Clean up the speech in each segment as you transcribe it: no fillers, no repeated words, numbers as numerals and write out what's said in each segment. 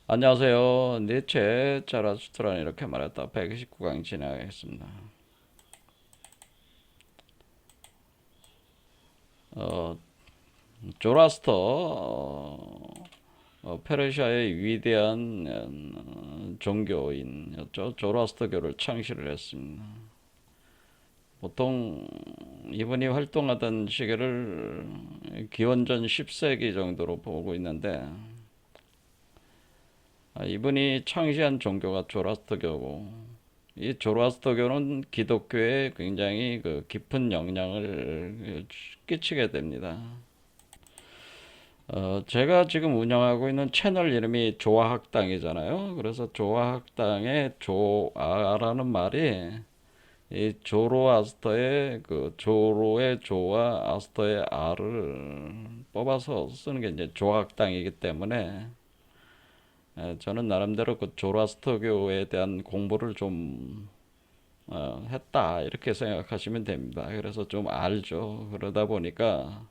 안녕하세요. 니체 자라수트라는 이렇게 말했다. 129강 진행하겠습니다. 어, 조라스터 페르시아의 위대한 종교인이었죠. 조라스터교를 창시를 했습니다. 보통 이분이 활동하던 시기를 기원전 10세기 정도로 보고 있는데, 이분이 창시한 종교가 조라스터교고, 이 조로아스터교는 기독교에 굉장히 깊은 영향을 끼치게 됩니다. 제가 지금 운영하고 있는 채널 이름이 조아학당이잖아요. 그래서 조아학당의 조아라는 말이 이 조로아스터의 조로의 조와 아스터의 아를 뽑아서 쓰는 게 이제 조아학당이기 때문에 저는 나름대로 그 조로아스터교에 대한 공부를 좀 했다 이렇게 생각하시면 됩니다. 그래서 좀 알죠. 그러다 보니까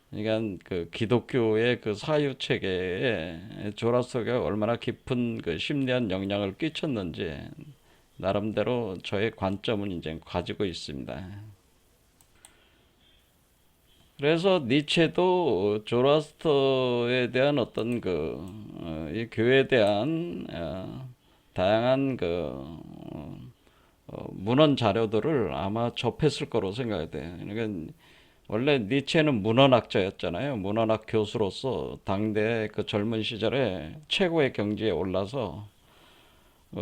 그러니까 그 기독교의 그 사유 체계에 조라스가 얼마나 깊은 그 심리한 영향을 끼쳤는지 나름대로 저의 관점은 이제 가지고 있습니다. 그래서 니체도 조라스터에 대한 어떤 이 교회에 대한 다양한 문헌 자료들을 아마 접했을 거로 생각이 돼요. 그러니까 원래 니체는 문헌학자였잖아요. 문헌학 교수로서 당대 그 젊은 시절에 최고의 경지에 올라서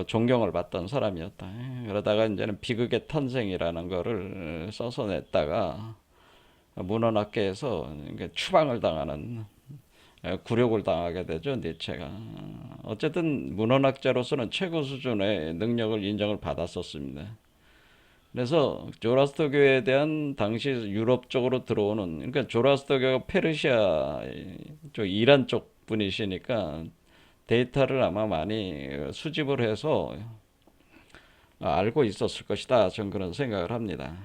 존경을 받던 사람이었다. 그러다가 이제는 비극의 탄생이라는 거를 써서 냈다가 문헌학계에서 추방을 당하는 굴욕을 당하게 되죠. 니체가. 어쨌든 문헌학자로서는 최고 수준의 능력을 인정을 받았었습니다. 그래서 조라스터교에 대한 당시 유럽 쪽으로 들어오는, 그러니까 조라스터교가 페르시아 쪽 이란 쪽 분이시니까 데이터를 아마 많이 수집을 해서 알고 있었을 것이다. 저는 그런 생각을 합니다.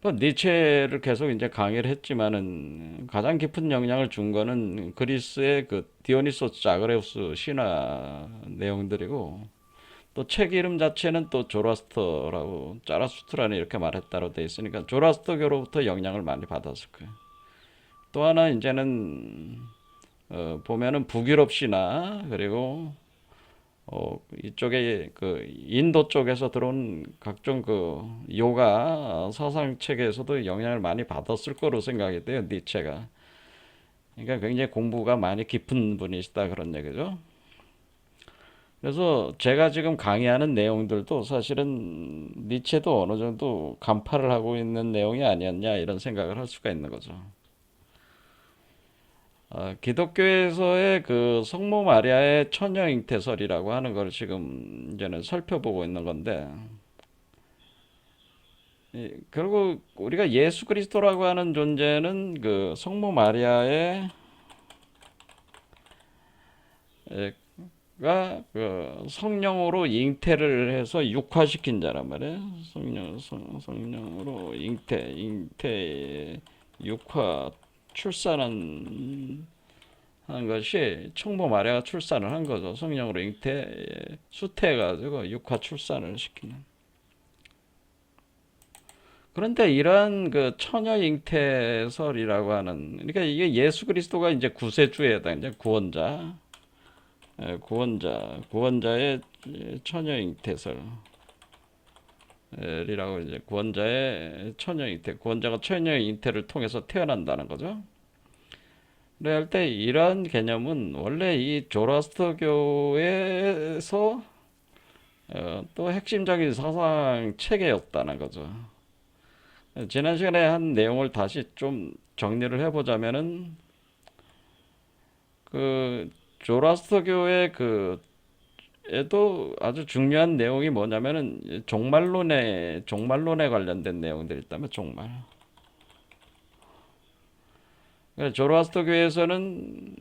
뭐 니체를 계속 이제 강의를 했지만은 가장 깊은 영향을 준 거는 그리스의 그 디오니소스 자그레우스 신화 내용들이고, 또 책 이름 자체는 또 조라스터라고 짜라수트라는 이렇게 말했다로 돼 있으니까 조라스터교로부터 영향을 많이 받았을 거예요. 또 하나 이제는 보면은 북유럽 신화, 그리고 이쪽에 그 인도 쪽에서 들어온 각종 그 요가 사상 체계에서도 영향을 많이 받았을 거로 생각이 돼요. 니체가. 그러니까 굉장히 공부가 많이 깊은 분이시다 그런 얘기죠. 그래서 제가 지금 강의하는 내용들도 사실은 니체도 어느 정도 간파를 하고 있는 내용이 아니었냐 이런 생각을 할 수가 있는 거죠. 기독교에서의 그 성모 마리아의 처녀 잉태설이라고 하는 걸 지금 이제는 살펴보고 있는 건데, 결국 우리가 예수 그리스도라고 하는 존재는 그 성모 마리아의 그 성령으로 잉태를 해서 육화시킨 자란 말이에요. 성령으로 잉태, 육화, 출산한 한 것이 성모 마리아가 출산을 한 거죠. 성령으로 수태해가지고 육화 출산을 시키는. 그런데 이러한 그 처녀 잉태설이라고 하는, 그러니까 이게 예수 그리스도가 이제 구세주에 해당, 이제 구원자의 처녀 잉태설이라고, 이제 구원자의 처녀 잉태, 구원자가 처녀 잉태를 통해서 태어난다는 거죠. 그래 할 때 이러한 개념은 원래 이 조라스터교에서 또 핵심적인 사상 체계였다는 거죠. 지난 시간에 한 내용을 다시 좀 정리를 해보자면은 그 조라스터교의 에도 아주 중요한 내용이 뭐냐면은 종말론에 관련된 내용들이 있다면 종말. 그러니까 조로아스터교에서는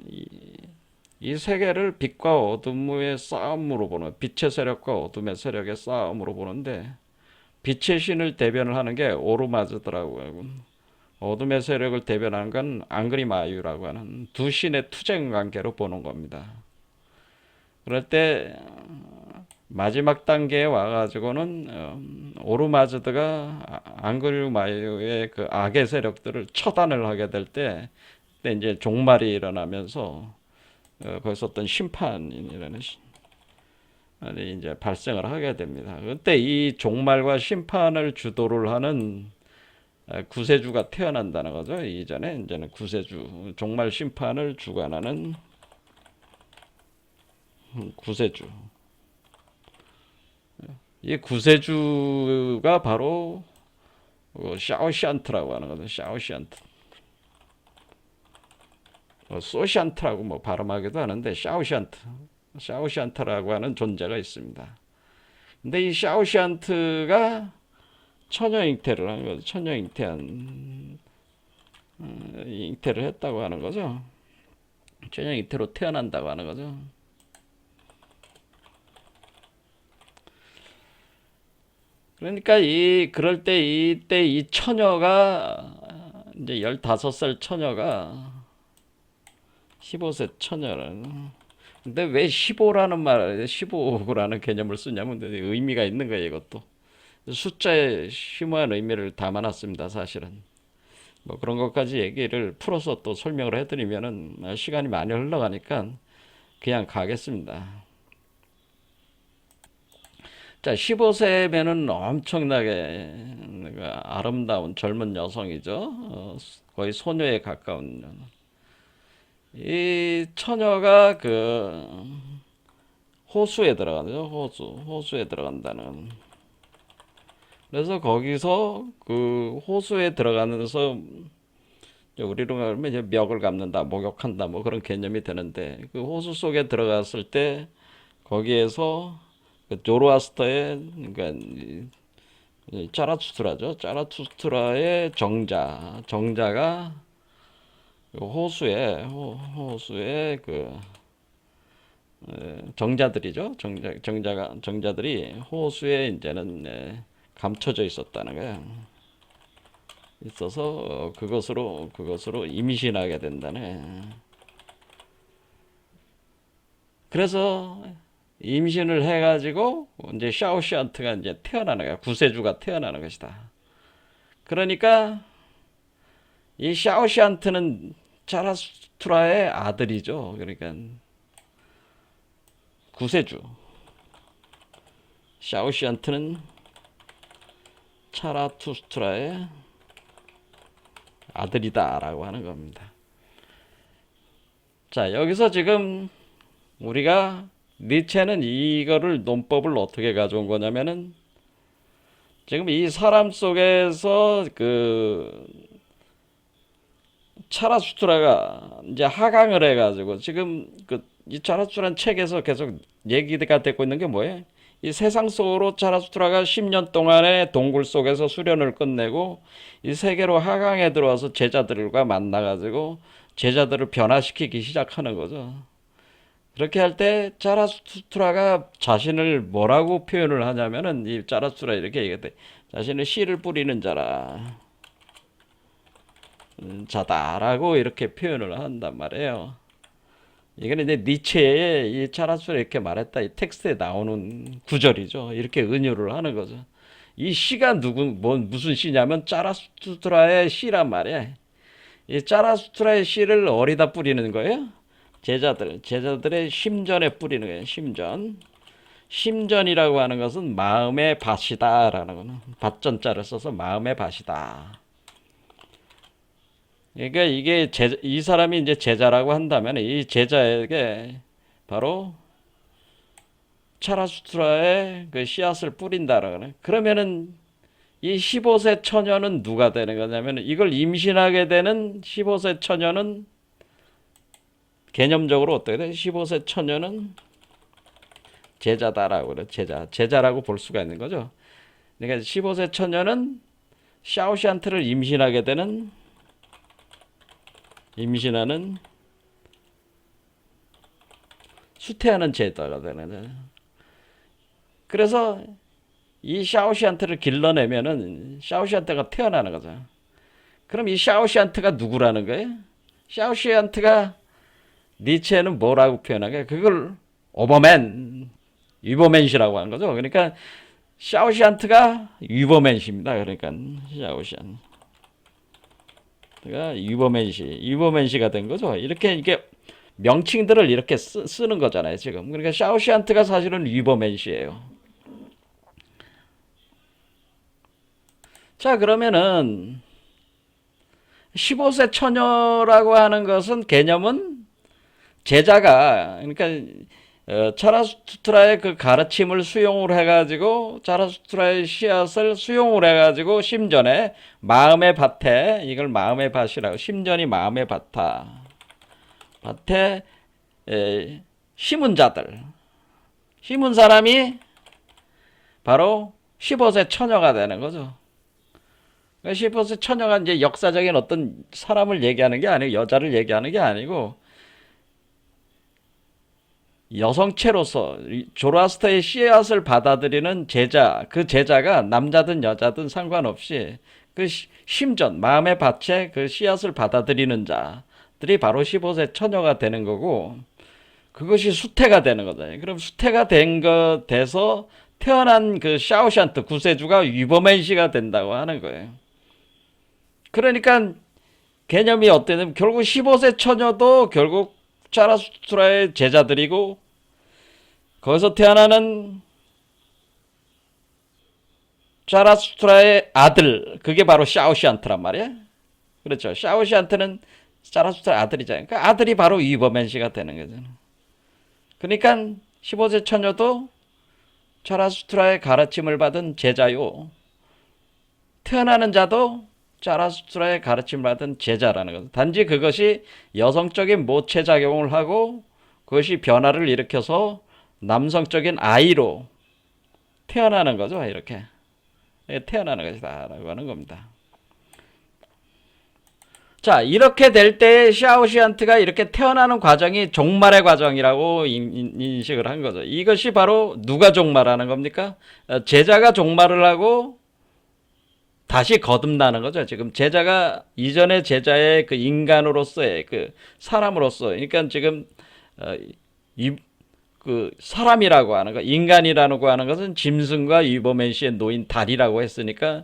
이 세계를 빛과 어둠의 싸움으로 보는, 빛의 세력과 어둠의 세력의 싸움으로 보는데, 빛의 신을 대변을 하는 게 오르마즈더라고요. 어둠의 세력을 대변하는 건 앙그리 마유라고 하는 두 신의 투쟁 관계로 보는 겁니다. 그럴 때 마지막 단계에 와가지고는 오르마즈드가 앙그리 마유의 그 악의 세력들을 처단을 하게 될 때, 그때 이제 종말이 일어나면서 거기서 어떤 심판이라는 이제 발생을 하게 됩니다. 그때 이 종말과 심판을 주도를 하는 구세주가 태어난다는 거죠. 이전에 이제는 구세주, 종말 심판을 주관하는 구세주. 이 구세주가 바로 샤오시안트라고 하는 거죠. 샤오시안트. 소시안트라고 뭐 발음하기도 하는데 샤오시안트라고 하는 존재가 있습니다. 근데 이 샤오시안트가 처녀 잉태를 하는 거죠. 처녀 잉태를 했다고 하는 거죠. 처녀 잉태로 태어난다고 하는 거죠. 그러니까 그럴 때 이때 이 처녀가 이제 15살 처녀가 15세 처녀라는. 근데 왜 15라는 말, 15라는 개념을 쓰냐면 의미가 있는 거예요, 이것도. 숫자에 심오한 의미를 담아놨습니다, 사실은. 뭐 그런 것까지 얘기를 풀어서 또 설명을 해드리면은 시간이 많이 흘러가니까 그냥 가겠습니다. 자, 15세면은 엄청나게 아름다운 젊은 여성이죠. 거의 소녀에 가까운. 이 처녀가 호수에 들어가죠. 호수에 들어간다는. 그래서 거기서 그 호수에 들어가면서 우리로 말하면 이제 멱을 감는다, 목욕한다, 뭐 그런 개념이 되는데 그 호수 속에 들어갔을 때 거기에서 그 조로아스터의 그러니까 짜라투스트라죠. 짜라투스트라의 정자가 호수에 정자들이죠. 정자들이 호수에 이제는 감춰져 있었다는 거예요. 있어서 그것으로 임신하게 된다네. 그래서 임신을 해가지고 이제 샤오시안트가 이제 태어나는 거야. 구세주가 태어나는 것이다. 그러니까 이 샤오시안트는 자라투스트라의 아들이죠. 그러니까 구세주. 샤오시안트는 차라투스트라의 아들이다라고 하는 겁니다. 자, 여기서 지금 우리가 니체는 이거를 논법을 어떻게 가져온 거냐면은 지금 이 사람 속에서 차라수트라가 이제 하강을 해가지고 지금 이 차라수트라는 책에서 계속 얘기가 되고 있는 게 뭐예요? 이 세상 속으로 차라수트라가 10년 동안의 동굴 속에서 수련을 끝내고 이 세계로 하강에 들어와서 제자들과 만나가지고 제자들을 변화시키기 시작하는 거죠. 그렇게 할 때 짜라수트라가 자신을 뭐라고 표현을 하냐면은 이 짜라수트라 이렇게 얘기해. 자신을 씨를 뿌리는 자다라고 이렇게 표현을 한단 말이에요. 이거는 이제 니체의 이 짜라수트라 이렇게 말했다 이 텍스트에 나오는 구절이죠. 이렇게 은유를 하는 거죠. 이 씨가 무슨 씨냐면 짜라수트라의 씨란 말이에요. 이 짜라수트라의 씨를 어디다 뿌리는 거예요? 제자들의 심전에 뿌리는 거예요. 심전이라고 하는 것은 마음의 밭이다라는 거는 밭전자를 써서 마음의 밭이다. 그러니까 이 사람이 이제 제자라고 한다면 이 제자에게 바로 차라수트라의 그 씨앗을 뿌린다라는. 그러면은 이 15세 처녀는 누가 되는 거냐면 이걸 임신하게 되는 15세 처녀는 개념적으로 어떻게 돼? 15세 처녀는 제자다라고 그래. 제자라고 볼 수가 있는 거죠. 그러니까 15세 처녀는 샤오시안트를 임신하는 수태하는 제자가 되는 거죠. 그래서 이 샤오시안트를 길러내면은 샤오시안트가 태어나는 거죠. 그럼 이 샤오시안트가 누구라는 거예요? 샤오시안트가 니체는 뭐라고 표현한 거예요? 그걸 오버맨, 위버맨시라고 하는 거죠. 그러니까 샤오시안트가 위버맨시입니다. 그러니까 샤오시안트가 위버맨시가 된 거죠. 이게 명칭들을 이렇게 쓰는 거잖아요, 지금. 그러니까 샤오시안트가 사실은 위버맨시예요. 자, 그러면은 15세 처녀라고 하는 것은 개념은 제자가 그러니까 차라수트라의 그 가르침을 수용을 해가지고 차라수트라의 씨앗을 수용을 해가지고 심전에 마음의 밭에 이걸 마음의 밭이라고 심전이 마음의 밭에 심은 자들 심은 사람이 바로 15세 처녀가 되는 거죠. 15세 처녀가 이제 역사적인 어떤 사람을 얘기하는 게 아니고 여자를 얘기하는 게 아니고 여성체로서 조로아스터의 씨앗을 받아들이는 제자, 그 제자가 남자든 여자든 상관없이 그 심전, 마음의 밭에 그 씨앗을 받아들이는 자들이 바로 15세 처녀가 되는 거고 그것이 수태가 되는 거잖아요. 그럼 수태가 돼서 태어난 그 샤오샨트 구세주가 위버맨시가 된다고 하는 거예요. 그러니까 개념이 어때냐면 결국 15세 처녀도 결국 차라수트라의 제자들이고 거기서 태어나는 차라수트라의 아들 그게 바로 샤오시안트란 말이야. 그렇죠. 샤오시안트는 차라수트라 아들이잖아요. 그러니까 아들이 바로 위버맨시가 되는 거잖아. 그러니까 15세 처녀도 차라수트라의 가르침을 받은 제자요. 태어나는 자도 차라수트라의 가르침을 받은 제자라는 거죠. 단지 그것이 여성적인 모체 작용을 하고 그것이 변화를 일으켜서 남성적인 아이로 태어나는 거죠. 이렇게 태어나는 것이다 라고 하는 겁니다. 자, 이렇게 될 때 샤오시안트가 이렇게 태어나는 과정이 종말의 과정이라고 인식을 한 거죠. 이것이 바로 누가 종말하는 겁니까? 제자가 종말을 하고 다시 거듭나는 거죠. 지금 제자가 이전의 제자의 그 인간으로서의 그 사람으로서, 그러니까 지금 그 사람이라고 하는 거, 인간이라고 하는 것은 짐승과 위버맨시의 노인 달이라고 했으니까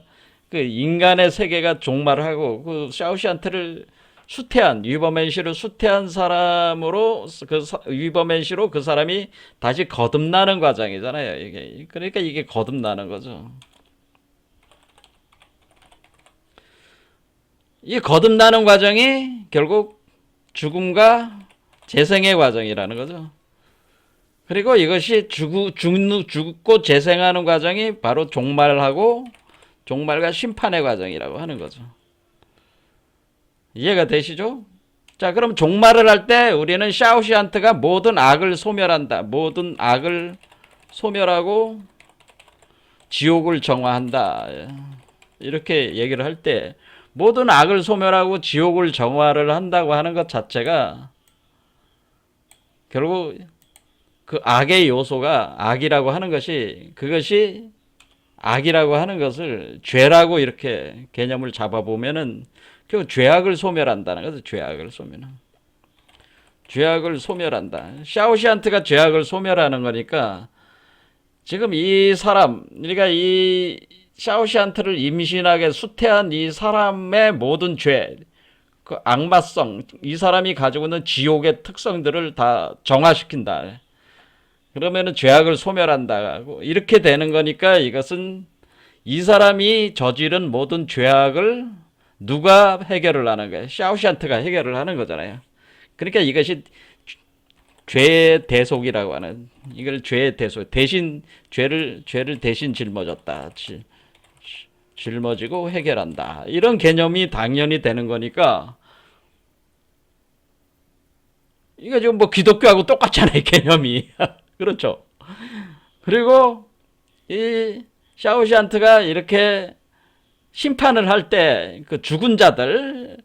그 인간의 세계가 종말을 하고 그 샤오시안트를 수태한 위버맨시를 수태한 사람으로 그 위버맨시로 그 사람이 다시 거듭나는 과정이잖아요. 이게 그러니까 이게 거듭나는 거죠. 이 거듭나는 과정이 결국 죽음과 재생의 과정이라는 거죠. 그리고 이것이 죽고 재생하는 과정이 바로 종말과 심판의 과정이라고 하는 거죠. 이해가 되시죠? 자, 그럼 종말을 할 때 우리는 샤오시안트가 모든 악을 소멸한다. 모든 악을 소멸하고 지옥을 정화한다. 이렇게 얘기를 할 때 모든 악을 소멸하고 지옥을 정화를 한다고 하는 것 자체가 결국 그 악의 요소가 악이라고 하는 것이 그것이 악이라고 하는 것을 죄라고 이렇게 개념을 잡아보면은 결국 죄악을 소멸한다는 거죠. 죄악을 소멸한다. 샤오시안트가 죄악을 소멸하는 거니까 지금 이 사람, 그러니까 이 샤오시안트를 임신하게 수태한 이 사람의 모든 죄, 그 악마성, 이 사람이 가지고 있는 지옥의 특성들을 다 정화시킨다. 그러면은 죄악을 소멸한다. 이렇게 되는 거니까 이것은 이 사람이 저지른 모든 죄악을 누가 해결을 하는 거예요? 샤오시안트가 해결을 하는 거잖아요. 그러니까 이것이 죄의 대속이라고 하는 이걸 죄의 대속 대신 죄를 대신 짊어졌다. 짊어지고 해결한다. 이런 개념이 당연히 되는 거니까 이거 지금 뭐 기독교하고 똑같잖아요. 개념이. 그렇죠. 그리고 이 샤오시안트가 이렇게 심판을 할 때 그 죽은 자들을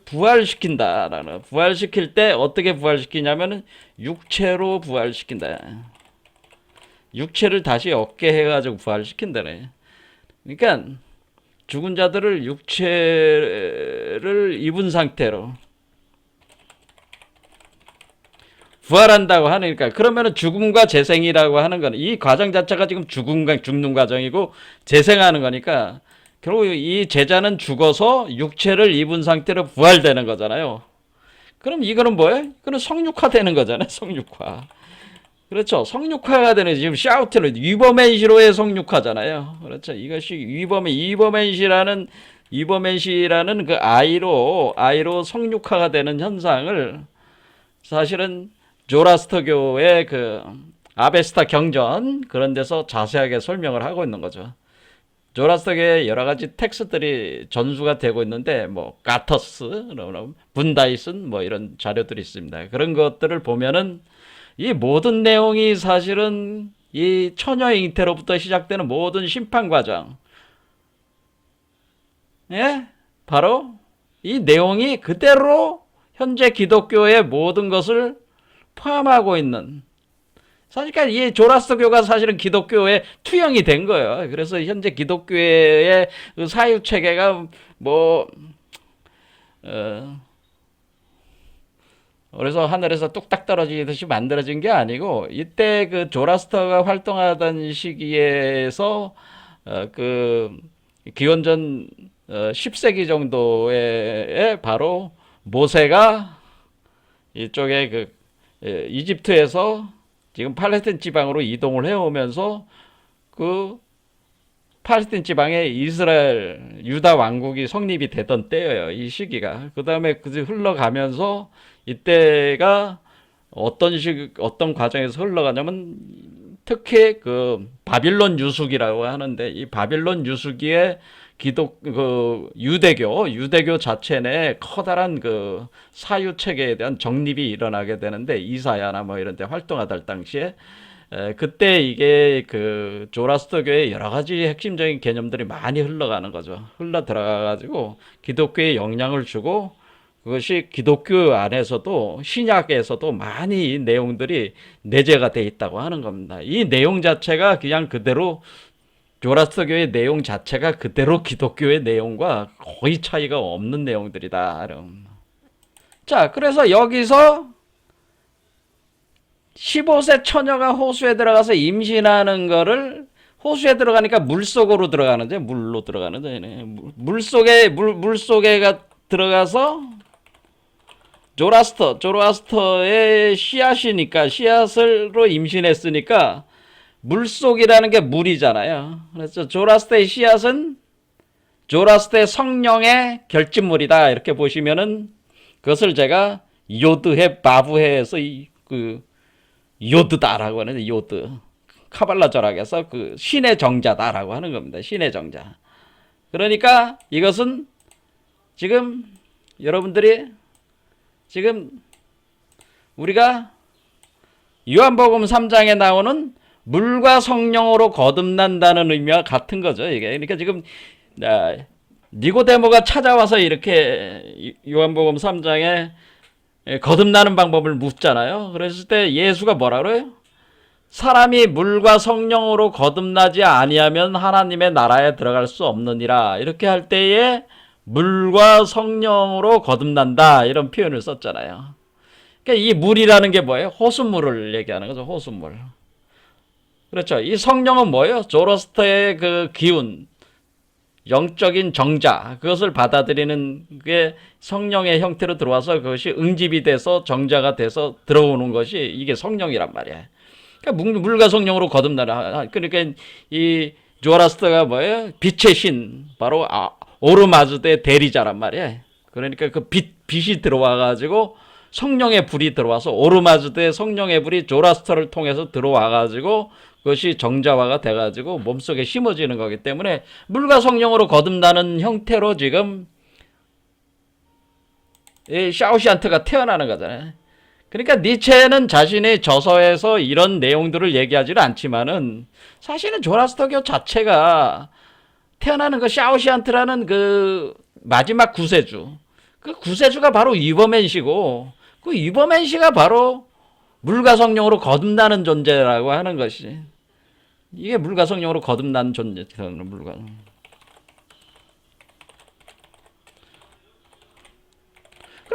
부활시킨다라는 부활시킬 때 어떻게 부활시키냐면은 육체로 부활시킨다. 육체를 다시 얻게 해가지고 부활시킨다네. 그러니까 죽은 자들을 육체를 입은 상태로 부활한다고 하니까, 그러면은 죽음과 재생이라고 하는 거는 이 과정 자체가 지금 죽는 과정이고 재생하는 거니까, 결국 이 제자는 죽어서 육체를 입은 상태로 부활되는 거잖아요. 그럼 이거는 뭐예요? 이거는 성육화 되는 거잖아요. 성육화. 그렇죠. 성육화가 되는, 지금 샤우트는 위버맨시로의 성육화잖아요. 그렇죠. 이것이 위버맨시라는 그 아이로 성육화가 되는 현상을 사실은 조라스터교의 그 아베스타 경전 그런 데서 자세하게 설명을 하고 있는 거죠. 조라스터교의 여러 가지 텍스트들이 전수가 되고 있는데, 뭐 가터스, 분다이슨 뭐 이런 자료들이 있습니다. 그런 것들을 보면은 이 모든 내용이 사실은 이 처녀의 잉태로부터 시작되는 모든 심판 과정, 예? 바로 이 내용이 그대로 현재 기독교의 모든 것을 포함하고 있는, 사실 이 조라스터교가 사실은 기독교의 투영이 된 거예요. 그래서 현재 기독교의 그 사유 체계가 뭐 그래서 하늘에서 뚝딱 떨어지듯이 만들어진 게 아니고, 이때 그 조라스터가 활동하던 시기에서 그 기원전 10세기 정도에 바로 모세가 이쪽에 그 이집트에서 지금 팔레스타인 지방으로 이동을 해오면서 그 팔레스타인 지방에 이스라엘 유다 왕국이 성립이 되던 때예요. 이 시기가. 그 다음에 흘러가면서 이때가 어떤 과정에서 흘러가냐면, 특히 그 바빌론 유수기라고 하는데, 이 바빌론 유수기에 유대교 자체 내 커다란 그 사유 체계에 대한 정립이 일어나게 되는데, 이사야나 뭐 이런 데 활동하던 당시에 그때 이게 그 조라스터교의 여러 가지 핵심적인 개념들이 많이 흘러가는 거죠. 흘러 들어가가지고 기독교에 영향을 주고, 그것이 기독교 안에서도 신약에서도 많이 이 내용들이 내재가 돼 있다고 하는 겁니다. 이 내용 자체가 그냥 그대로 조라스터교의 내용 자체가 그대로 기독교의 내용과 거의 차이가 없는 내용들이다. 자, 그래서 여기서 15세 처녀가 호수에 들어가서 임신하는 거를, 호수에 들어가니까 물속으로 들어가는데, 물로 들어가는데, 물속에가 들어가서 조라스터의 씨앗이니까, 씨앗으로 임신했으니까 물속이라는 게 물이잖아요. 그래서 조라스터의 씨앗은 조라스터의 성령의 결집물이다, 이렇게 보시면은, 그것을 제가 요드해 바브해에서 그 요드다라고 하는데, 요드 카발라 절학에서 그 신의 정자다라고 하는 겁니다. 신의 정자. 그러니까 이것은 지금 여러분들이 지금 우리가 요한복음 3장에 나오는 물과 성령으로 거듭난다는 의미와 같은 거죠. 이게 그러니까 지금 니고데모가 찾아와서 이렇게 요한복음 3장에 거듭나는 방법을 묻잖아요. 그랬을 때 예수가 뭐라 그래요? 사람이 물과 성령으로 거듭나지 아니하면 하나님의 나라에 들어갈 수 없느니라. 이렇게 할 때에 물과 성령으로 거듭난다, 이런 표현을 썼잖아요. 그러니까 이 물이라는 게 뭐예요? 호수물을 얘기하는 거죠. 호수물. 그렇죠. 이 성령은 뭐예요? 조로스터의 그 기운, 영적인 정자, 그것을 받아들이는 게 성령의 형태로 들어와서 그것이 응집이 돼서 정자가 돼서 들어오는 것이 이게 성령이란 말이에요. 그러니까 물과 성령으로 거듭나라. 그러니까 이 조라스터가 뭐예요? 빛의 신, 바로 오르마즈드의 대리자란 말이에요. 그러니까 그 빛이 들어와가지고 성령의 불이 들어와서, 오르마즈드의 성령의 불이 조라스터를 통해서 들어와가지고 그것이 정자화가 돼가지고 몸속에 심어지는 거기 때문에 물과 성령으로 거듭나는 형태로 지금 이 샤오시안트가 태어나는 거잖아요. 그러니까 니체는 자신의 저서에서 이런 내용들을 얘기하지는 않지만은, 사실은 조라스터교 자체가 태어나는 그 샤오시안트라는 그 마지막 구세주, 그 구세주가 바로 위버맨시고, 그 위버맨시가 바로 물과 성령으로 거듭나는 존재라고 하는 것이, 이게 물과 성령으로 거듭나는 존재는 물과.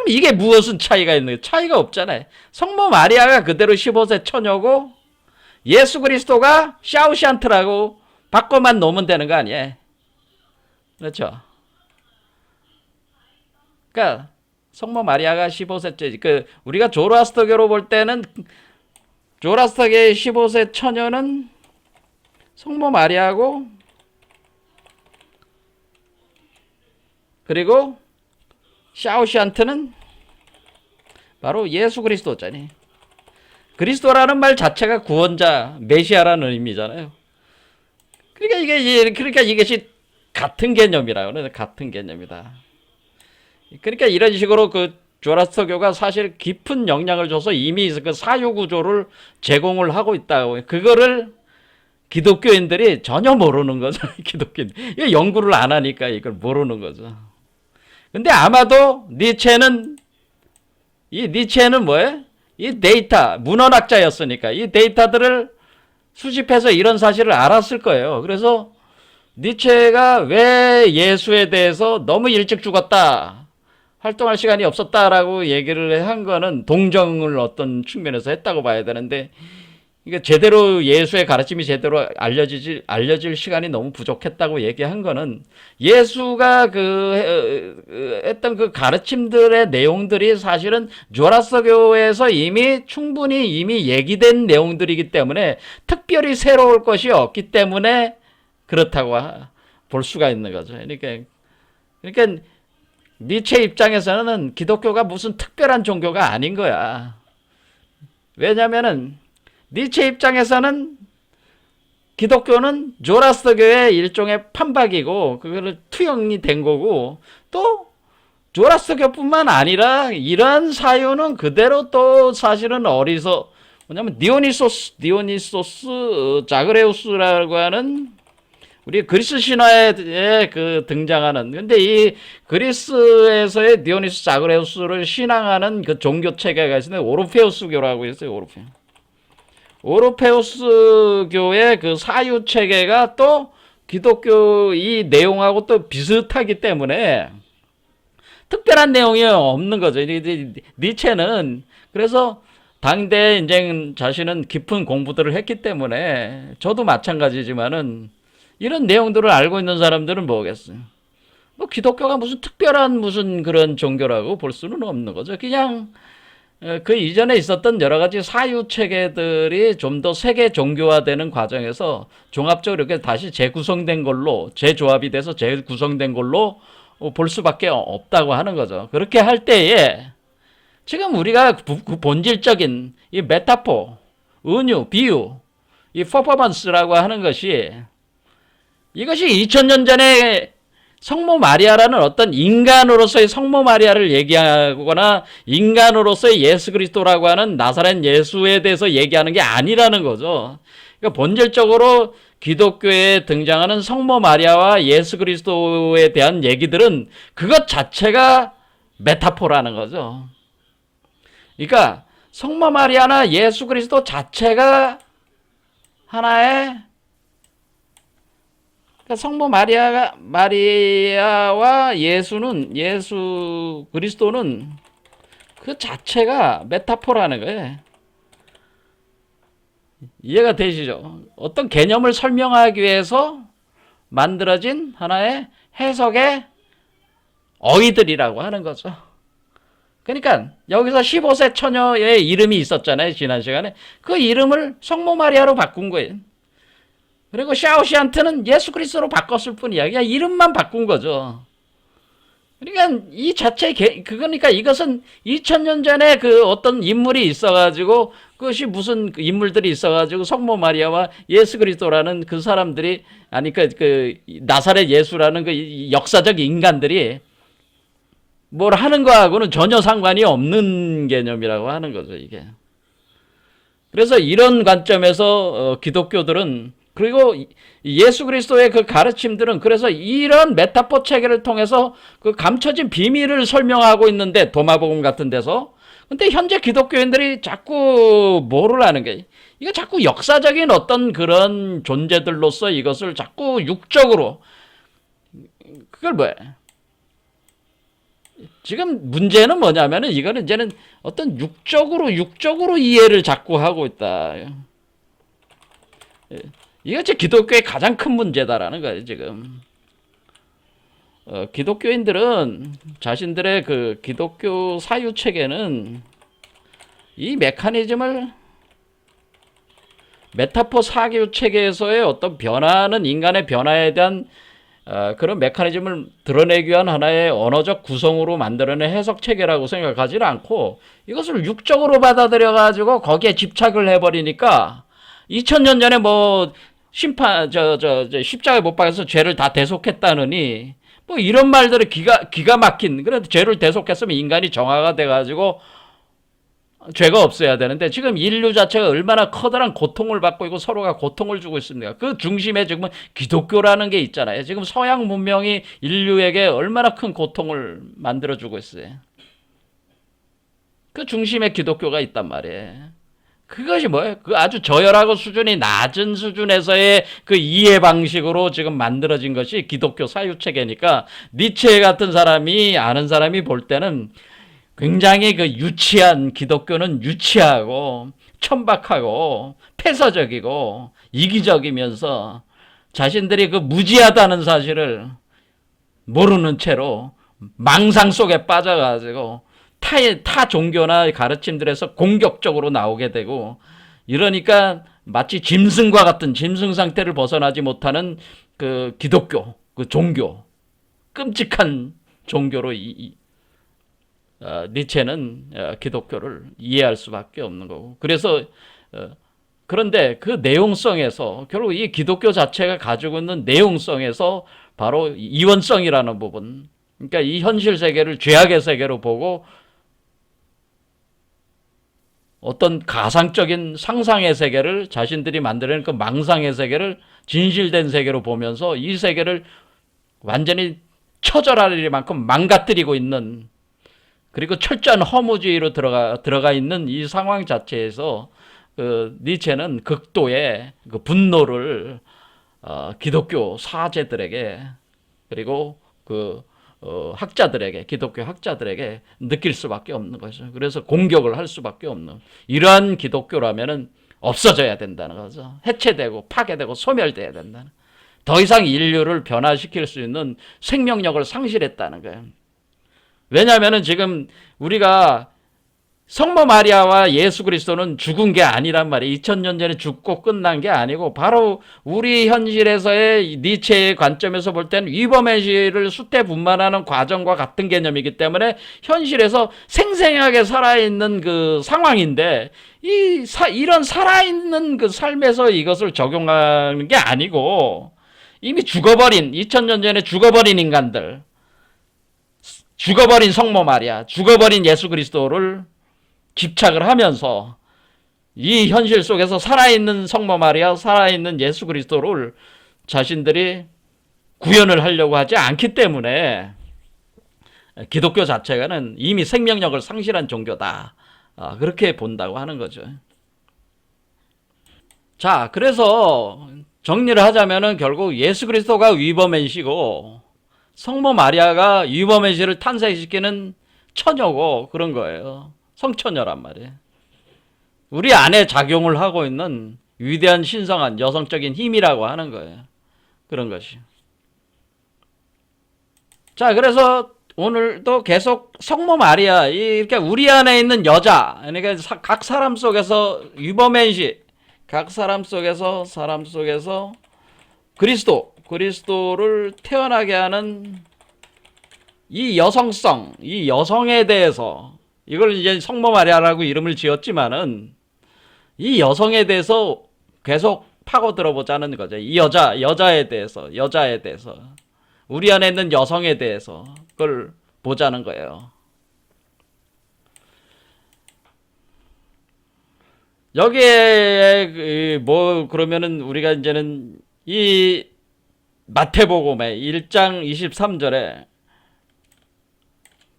그럼 이게 무엇은 차이가 있는 거예요? 차이가 없잖아요. 성모 마리아가 그대로 15세 처녀고 예수 그리스도가 샤우샨트라고 바꿔만 놓으면 되는 거 아니에요? 그렇죠? 그러니까 성모 마리아가 15세째 우리가 조로아스터교로 볼 때는 조로아스터계의 15세 처녀는 성모 마리아고 그리고 샤우샨트는 바로 예수 그리스도잖아요. 그리스도라는 말 자체가 구원자, 메시아라는 의미잖아요. 그러니까 이것이 같은 개념이라요. 같은 개념이다. 그러니까 이런 식으로 조라스터교가 사실 깊은 영향을 줘서 이미 그 사유 구조를 제공을 하고 있다고. 그거를 기독교인들이 전혀 모르는 거죠. 기독교인. 이거 연구를 안 하니까 이걸 모르는 거죠. 근데 아마도 니체는 뭐예요? 이 데이터, 문헌학자였으니까 이 데이터들을 수집해서 이런 사실을 알았을 거예요. 그래서 니체가 왜 예수에 대해서 너무 일찍 죽었다, 활동할 시간이 없었다라고 얘기를 한 거는 동정을 어떤 측면에서 했다고 봐야 되는데, 그러니까 제대로 예수의 가르침이 제대로 알려질 시간이 너무 부족했다고 얘기한 거는 예수가 했던 그 가르침들의 내용들이 사실은 조라스터교에서 충분히 얘기된 내용들이기 때문에 특별히 새로울 것이 없기 때문에 그렇다고 볼 수가 있는 거죠. 그러니까 니체 입장에서는 기독교가 무슨 특별한 종교가 아닌 거야. 왜냐면은 니체 입장에서는 기독교는 조라스터교의 일종의 판박이고 그거를 투영이 된 거고, 또 조라스터교뿐만 아니라 이런 사유는 그대로 또 사실은 뭐냐면 디오니소스 자그레우스라고 하는 우리 그리스 신화에 등장하는, 근데 이 그리스에서의 디오니소스 자그레우스를 신앙하는 그 종교 체계가 있는데 오르페우스교라고 있어요. 오르페우스교의 그 사유 체계가 또 기독교 이 내용하고 또 비슷하기 때문에 특별한 내용이 없는 거죠. 니체는 그래서 당대 이제 자신은 깊은 공부들을 했기 때문에, 저도 마찬가지지만은 이런 내용들을 알고 있는 사람들은 뭐겠어요? 뭐 기독교가 무슨 특별한 무슨 그런 종교라고 볼 수는 없는 거죠. 그냥 그 이전에 있었던 여러 가지 사유 체계들이 좀 더 세계 종교화되는 과정에서 종합적으로 이렇게 다시 재구성된 걸로, 재조합이 돼서 재구성된 걸로 볼 수밖에 없다고 하는 거죠. 그렇게 할 때에 지금 우리가 본질적인 이 메타포, 은유, 비유, 이 퍼포먼스라고 하는 것이, 이것이 2000년 전에 성모 마리아라는 어떤 인간으로서의 성모 마리아를 얘기하거나 인간으로서의 예수 그리스도라고 하는 나사렛 예수에 대해서 얘기하는 게 아니라는 거죠. 그러니까 본질적으로 기독교에 등장하는 성모 마리아와 예수 그리스도에 대한 얘기들은 그것 자체가 메타포라는 거죠. 그러니까 성모 마리아나 예수 그리스도 자체가 하나의, 그러니까 성모 마리아와 예수 그리스도는 그 자체가 메타포라는 거예요. 이해가 되시죠? 어떤 개념을 설명하기 위해서 만들어진 하나의 해석의 어휘들이라고 하는 거죠. 그러니까 여기서 15세 처녀의 이름이 있었잖아요, 지난 시간에. 그 이름을 성모 마리아로 바꾼 거예요. 그리고 샤오시안트는 예수 그리스도로 바꿨을 뿐이야. 그냥 이름만 바꾼 거죠. 그러니까 이 자체 그러니까 이것은 2000년 전에 그 어떤 인물이 있어가지고, 그것이 무슨 인물들이 있어가지고 성모 마리아와 예수 그리스도라는 그 사람들이, 아니 그 나사렛 예수라는 그 역사적 인간들이 뭘 하는 거하고는 전혀 상관이 없는 개념이라고 하는 거죠, 이게. 그래서 이런 관점에서 기독교들은, 그리고 예수 그리스도의 그 가르침들은 그래서 이런 메타포 체계를 통해서 그 감춰진 비밀을 설명하고 있는데, 도마복음 같은 데서. 근데 현재 기독교인들이 자꾸 뭐를 하는 게, 이거 자꾸 역사적인 어떤 그런 존재들로서 이것을 자꾸 육적으로, 그걸 뭐야? 지금 문제는 뭐냐면은 이거는 이제는 어떤 육적으로 이해를 자꾸 하고 있다. 이게 제 기독교의 가장 큰 문제다라는 거예요, 지금. 기독교인들은 자신들의 그 기독교 사유 체계는 이 메커니즘을 메타포 사유 체계에서의 어떤 변화는 인간의 변화에 대한 그런 메커니즘을 드러내기 위한 하나의 언어적 구성으로 만들어낸 해석 체계라고 생각하지 않고 이것을 육적으로 받아들여 가지고 거기에 집착을 해버리니까 2000년 전에 뭐 심판 십자가에 못 박아서 죄를 다 대속했다느니 뭐 이런 말들을 기가 막힌, 그래도 죄를 대속했으면 인간이 정화가 돼가지고 죄가 없어야 되는데 지금 인류 자체가 얼마나 커다란 고통을 받고 있고 서로가 고통을 주고 있습니까? 그 중심에 지금 기독교라는 게 있잖아요. 지금 서양 문명이 인류에게 얼마나 큰 고통을 만들어주고 있어요. 그 중심에 기독교가 있단 말이에요. 그것이 뭐예요? 그 아주 저열하고 수준이 낮은 수준에서의 그 이해 방식으로 지금 만들어진 것이 기독교 사유체계니까 니체 같은 사람이 아는 사람이 볼 때는 굉장히 그 유치한, 기독교는 유치하고 천박하고 폐쇄적이고 이기적이면서 자신들이 그 무지하다는 사실을 모르는 채로 망상 속에 빠져가지고 타 종교나 가르침들에서 공격적으로 나오게 되고, 이러니까 마치 짐승과 같은 짐승 상태를 벗어나지 못하는 그 기독교, 그 종교, 끔찍한 종교로 니체는 기독교를 이해할 수밖에 없는 거고. 그래서 그런데 그 내용성에서 결국 이 기독교 자체가 가지고 있는 내용성에서 바로 이원성이라는 부분, 그러니까 이 현실 세계를 죄악의 세계로 보고 어떤 가상적인 상상의 세계를 자신들이 만들어낸 그 망상의 세계를 진실된 세계로 보면서 이 세계를 완전히 처절할 만큼 망가뜨리고 있는, 그리고 철저한 허무주의로 들어가 있는 이 상황 자체에서 니체는 극도의 그 분노를 기독교 사제들에게, 그리고 학자들에게, 기독교 학자들에게 느낄 수밖에 없는 거죠. 그래서 공격을 할 수밖에 없는, 이러한 기독교라면은 없어져야 된다는 거죠. 해체되고 파괴되고 소멸돼야 된다는, 더 이상 인류를 변화시킬 수 있는 생명력을 상실했다는 거예요. 왜냐하면은 지금 우리가 성모 마리아와 예수 그리스도는 죽은 게 아니란 말이에요. 2000년 전에 죽고 끝난 게 아니고 바로 우리 현실에서의 니체의 관점에서 볼 때는 위범의식을 수태분만하는 과정과 같은 개념이기 때문에 현실에서 생생하게 살아있는 그 상황인데 이런 살아있는 그 삶에서 이것을 적용하는 게 아니고 이미 죽어버린, 2000년 전에 죽어버린 인간들, 죽어버린 성모 마리아, 죽어버린 예수 그리스도를 집착을 하면서 이 현실 속에서 살아있는 성모 마리아, 살아있는 예수 그리스도를 자신들이 구현을 하려고 하지 않기 때문에 기독교 자체가는 이미 생명력을 상실한 종교다, 그렇게 본다고 하는 거죠. 자, 그래서 정리를 하자면은 결국 예수 그리스도가 위범의시고 성모 마리아가 위범의시를 탄생시키는 처녀고 그런 거예요. 성처녀란 말이에요. 우리 안에 작용을 하고 있는 위대한 신성한 여성적인 힘이라고 하는 거예요. 그런 것이. 자, 그래서 오늘도 계속 성모 마리아, 이렇게 우리 안에 있는 여자, 그러니까 각 사람 속에서 위범의시, 각 사람 속에서 그리스도를 태어나게 하는 이 여성성, 이 여성에 대해서, 이걸 이제 성모 마리아라고 이름을 지었지만은 이 여성에 대해서 계속 파고 들어보자는 거죠. 이 여자에 대해서, 우리 안에 있는 여성에 대해서 그걸 보자는 거예요. 여기에 뭐 그러면은 우리가 이제는 이 마태복음의 1장 23절에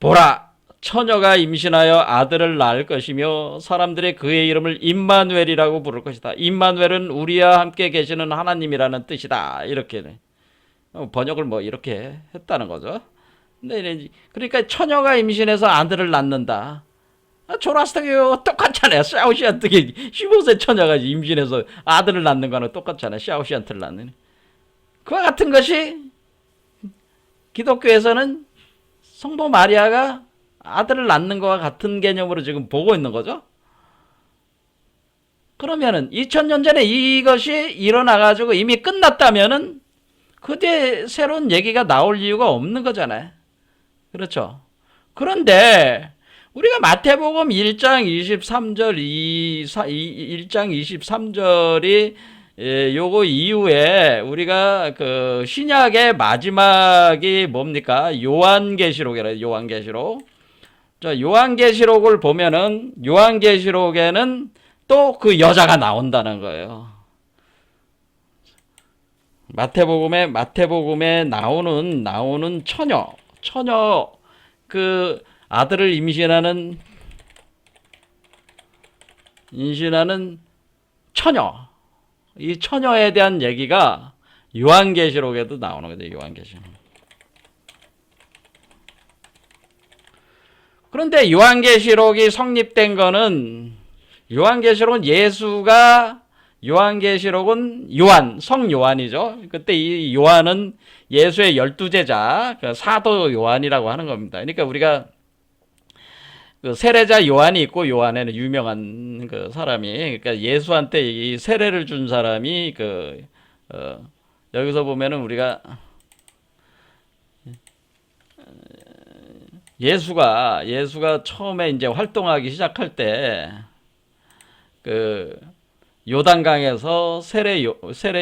보라, 처녀가 임신하여 아들을 낳을 것이며 사람들이 그의 이름을 임마누엘이라고 부를 것이다. 임마누엘은 우리와 함께 계시는 하나님이라는 뜻이다. 이렇게 번역을 뭐 이렇게 했다는 거죠. 그러니까 처녀가 임신해서 아들을 낳는다. 조라스터교 똑같잖아요. 샤오시안트게 15세 처녀가 임신해서 아들을 낳는 거는 똑같잖아요. 샤오시안트를 낳는. 그와 같은 것이 기독교에서는 성모 마리아가 아들을 낳는 것과 같은 개념으로 지금 보고 있는 거죠. 그러면은 2000년 전에 이것이 일어나가지고 이미 끝났다면은 그 뒤에 새로운 얘기가 나올 이유가 없는 거잖아요. 그렇죠. 그런데 우리가 마태복음 1장 23절 1장 23절이 요거 이후에 우리가 그 신약의 마지막이 뭡니까? 요한계시록이라 요한계시록. 자, 요한계시록을 보면은 요한계시록에는 또 그 여자가 나온다는 거예요. 마태복음에 나오는 처녀 그 아들을 임신하는 처녀. 이 처녀에 대한 얘기가 요한계시록에도 나오는 거죠. 요한계시록. 그런데 요한계시록이 성립된 거는 요한계시록은 성 요한이죠. 그때 이 요한은 예수의 12제자, 그 사도 요한이라고 하는 겁니다. 그러니까 우리가 그 세례자 요한이 있고 요한에는 유명한 그 사람이 그러니까 예수한테 이 세례를 준 사람이 여기서 보면은 우리가 예수가 처음에 이제 활동하기 시작할 때 그 요단강에서 세례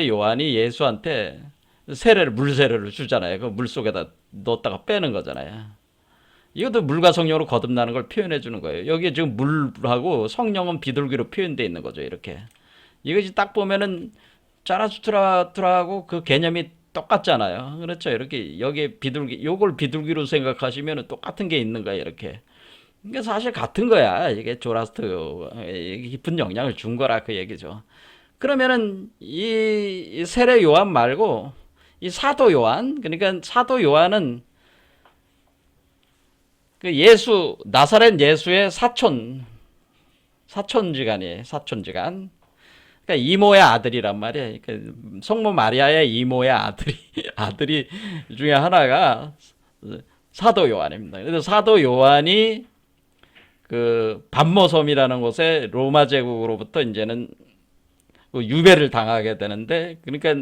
요한이 예수한테 물세례를 주잖아요. 그 물 속에다 넣었다가 빼는 거잖아요. 이것도 물과 성령으로 거듭나는 걸 표현해 주는 거예요. 여기 지금 물하고 성령은 비둘기로 표현되어 있는 거죠. 이렇게. 이것이 딱 보면은 자라수트라하고 그 개념이 똑같잖아요. 그렇죠. 이렇게 여기에 요걸 비둘기로 생각하시면 똑같은 게 있는 거예요. 이렇게. 이게 사실 같은 거야. 이게 깊은 영향을 준 거라 그 얘기죠. 그러면은 이 세례 요한 말고 이 사도 요한, 그러니까 사도 요한은 그 나사렛 예수의 사촌지간이에요. 사촌지간. 그러니까 이모의 아들이란 말이에요. 그러니까 성모 마리아의 이모의 아들이 중에 하나가 사도 요한입니다. 그래서 사도 요한이 그 반모섬이라는 곳에 로마 제국으로부터 이제는 유배를 당하게 되는데, 그러니까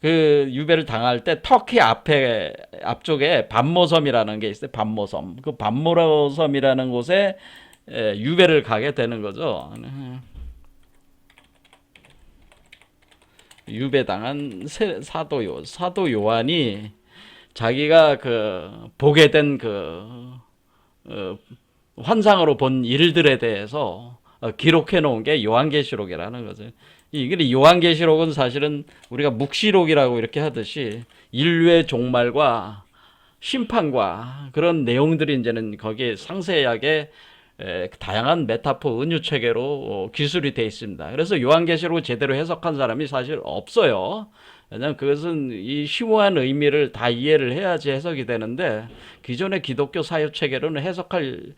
그 유배를 당할 때 터키 앞쪽에 반모섬이라는 게 있어요. 반모섬. 그 반모섬이라는 곳에 유배를 가게 되는 거죠. 유배당한 사도 요한이 자기가 보게 된 환상으로 본 일들에 대해서 기록해 놓은 게 요한계시록이라는 거죠. 이게 요한계시록은 사실은 우리가 묵시록이라고 이렇게 하듯이 인류의 종말과 심판과 그런 내용들이 이제는 거기에 상세하게 다양한 메타포 은유 체계로 기술이 되어 있습니다. 그래서 요한계시록을 제대로 해석한 사람이 사실 없어요. 왜냐하면 그것은 이 심오한 의미를 다 이해를 해야지 해석이 되는데 기존의 기독교 사유 체계로는 해석할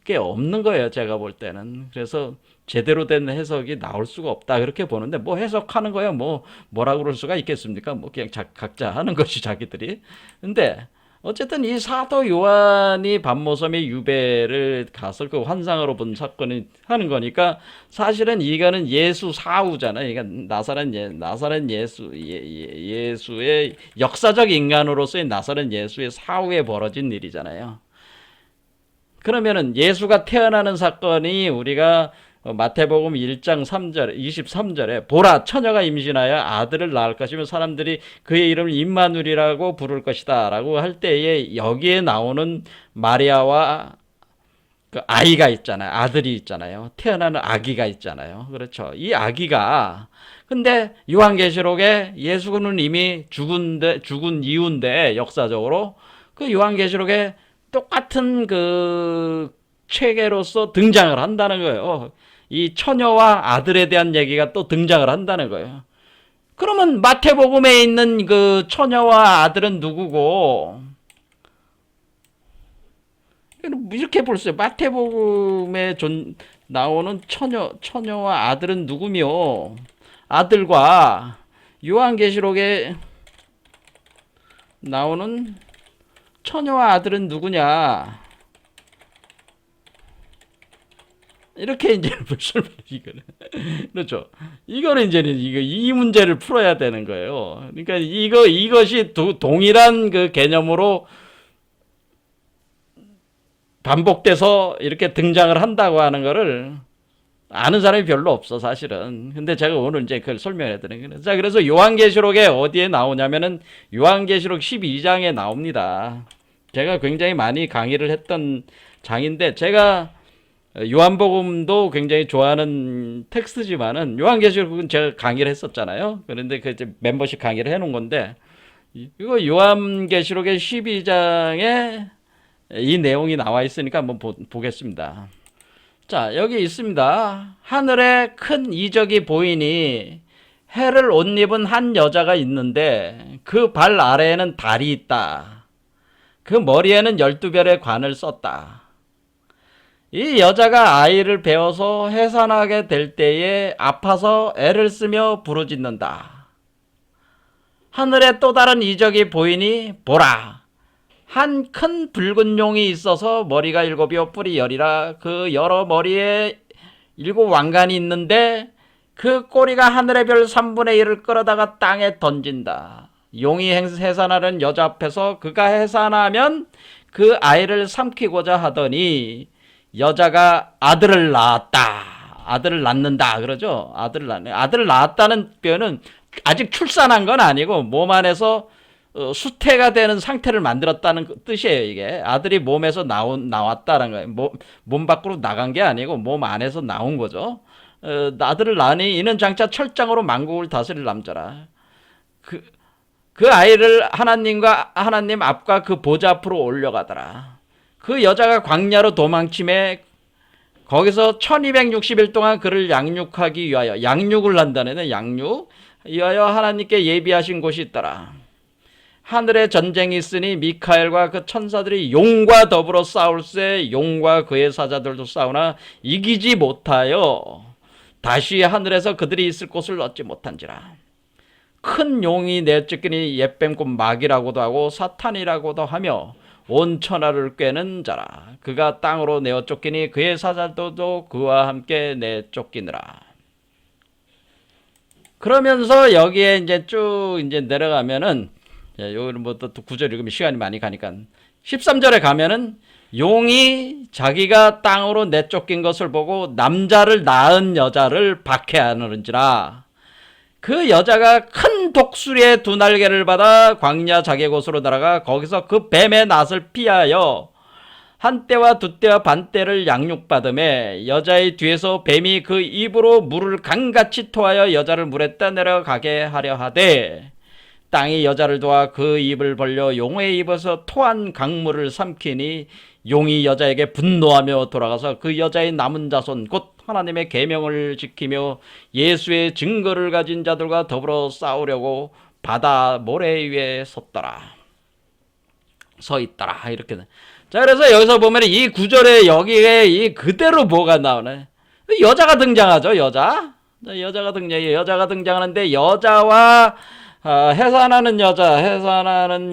게 없는 거예요. 제가 볼 때는. 그래서 제대로 된 해석이 나올 수가 없다 그렇게 보는데, 뭐 해석하는 거야 뭐라 그럴 수가 있겠습니까? 뭐 그냥 각자 하는 것이 자기들이. 근데 어쨌든 이 사도 요한이 반모섬의 유배를 가서 그 환상으로 본 사건이 하는 거니까 사실은 이거는 예수 사후잖아요. 그러니까 나사렛 예수의 역사적 인간으로서의 나사렛 예수의 사후에 벌어진 일이잖아요. 그러면은 예수가 태어나는 사건이 우리가 마태복음 1장 23절에 보라 처녀가 임신하여 아들을 낳을 것이며 사람들이 그의 이름을 임마누엘이라고 부를 것이다 라고 할 때에 여기에 나오는 마리아와 그 아이가 있잖아요. 아들이 있잖아요. 태어나는 아기가 있잖아요. 그렇죠. 이 아기가 근데 요한계시록에 예수는 이미 죽은 이후인데 역사적으로 그 요한계시록에 똑같은 그 체계로서 등장을 한다는 거예요. 이 처녀와 아들에 대한 얘기가 또 등장을 한다는 거예요. 그러면 마태복음에 있는 그 처녀와 아들은 누구고 이렇게 볼 수 있어요. 마태복음에 나오는 처녀와 아들은 누구며, 아들과 요한계시록에 나오는 처녀와 아들은 누구냐. 이렇게 이제 이거는 그렇죠. 이거는 이제는 이 문제를 풀어야 되는 거예요. 그러니까 이것이 동일한 그 개념으로 반복돼서 이렇게 등장을 한다고 하는 거를 아는 사람이 별로 없어, 사실은. 근데 제가 오늘 이제 그걸 설명해 드리는 거예요. 자, 그래서 요한계시록에 어디에 나오냐면은 요한계시록 12장에 나옵니다. 제가 굉장히 많이 강의를 했던 장인데, 제가 요한복음도 굉장히 좋아하는 텍스트지만은 요한계시록은 제가 강의를 했었잖아요. 그런데 그 이제 멤버십 강의를 해놓은 건데, 이거 요한계시록의 12장에 이 내용이 나와 있으니까 한번 보겠습니다. 자, 여기 있습니다. 하늘에 큰 이적이 보이니 해를 옷 입은 한 여자가 있는데 그 발 아래에는 달이 있다. 그 머리에는 12별의 관을 썼다. 이 여자가 아이를 배워서 해산하게 될 때에 아파서 애를 쓰며 부르짖는다. 하늘에 또 다른 이적이 보이니 보라. 한 큰 붉은 용이 있어서 머리가 7이요 뿔이 10이라. 그 여러 머리에 7 왕관이 있는데 그 꼬리가 하늘의 별 3분의 1을 끌어다가 땅에 던진다. 용이 해산하는 여자 앞에서 그가 해산하면 그 아이를 삼키고자 하더니 여자가 아들을 낳았다. 아들을 낳는다 그러죠. 아들을 낳네. 아들을 낳았다는 표현은 아직 출산한 건 아니고 몸 안에서 수태가 되는 상태를 만들었다는 뜻이에요. 이게 아들이 몸에서 나왔다는 거예요. 몸 밖으로 나간 게 아니고 몸 안에서 나온 거죠. 아들을 낳으니 이는 장차 철장으로 만국을 다스릴 남자라. 그 아이를 하나님 앞과 그 보좌 앞으로 올려가더라. 그 여자가 광야로 도망침에 거기서 1260일 동안 그를 양육하기 위하여, 양육을 한다는 양육 위하여 하나님께 예비하신 곳이 있더라. 하늘에 전쟁이 있으니 미카엘과 그 천사들이 용과 더불어 싸울세. 용과 그의 사자들도 싸우나 이기지 못하여 다시 하늘에서 그들이 있을 곳을 얻지 못한지라. 큰 용이 내쫓기니 옛뱀꽃 마귀라고도 하고 사탄이라고도 하며 온 천하를 꿰는 자라. 그가 땅으로 내어 쫓기니 그의 사자들도 그와 함께 내쫓기느라. 그러면서 여기에 이제 쭉 이제 내려가면은, 여기는 뭐 또 구절 읽으면 시간이 많이 가니까 13절에 가면은 용이 자기가 땅으로 내쫓긴 것을 보고 남자를 낳은 여자를 박해하는지라. 그 여자가 큰 독수리의 2날개를 받아 광야 자기 곳으로 날아가 거기서 그 뱀의 낫을 피하여 한 떼와 2떼와 반 떼를 양육받음에 여자의 뒤에서 뱀이 그 입으로 물을 강같이 토하여 여자를 물에 떠내려가게 하려 하되 땅이 여자를 도와 그 입을 벌려 용의 입에서 토한 강물을 삼키니 용이 여자에게 분노하며 돌아가서 그 여자의 남은 자손 곧 하나님의 계명을 지키며 예수의 증거를 가진 자들과 더불어 싸우려고 바다 모래 위에 서 있더라. 이렇게. 자, 그래서 여기서 보면 이 구절에 여기에 이 그대로 뭐가 나오네. 여자가 등장하죠. 여자가 등장하는데 여자와 해산하는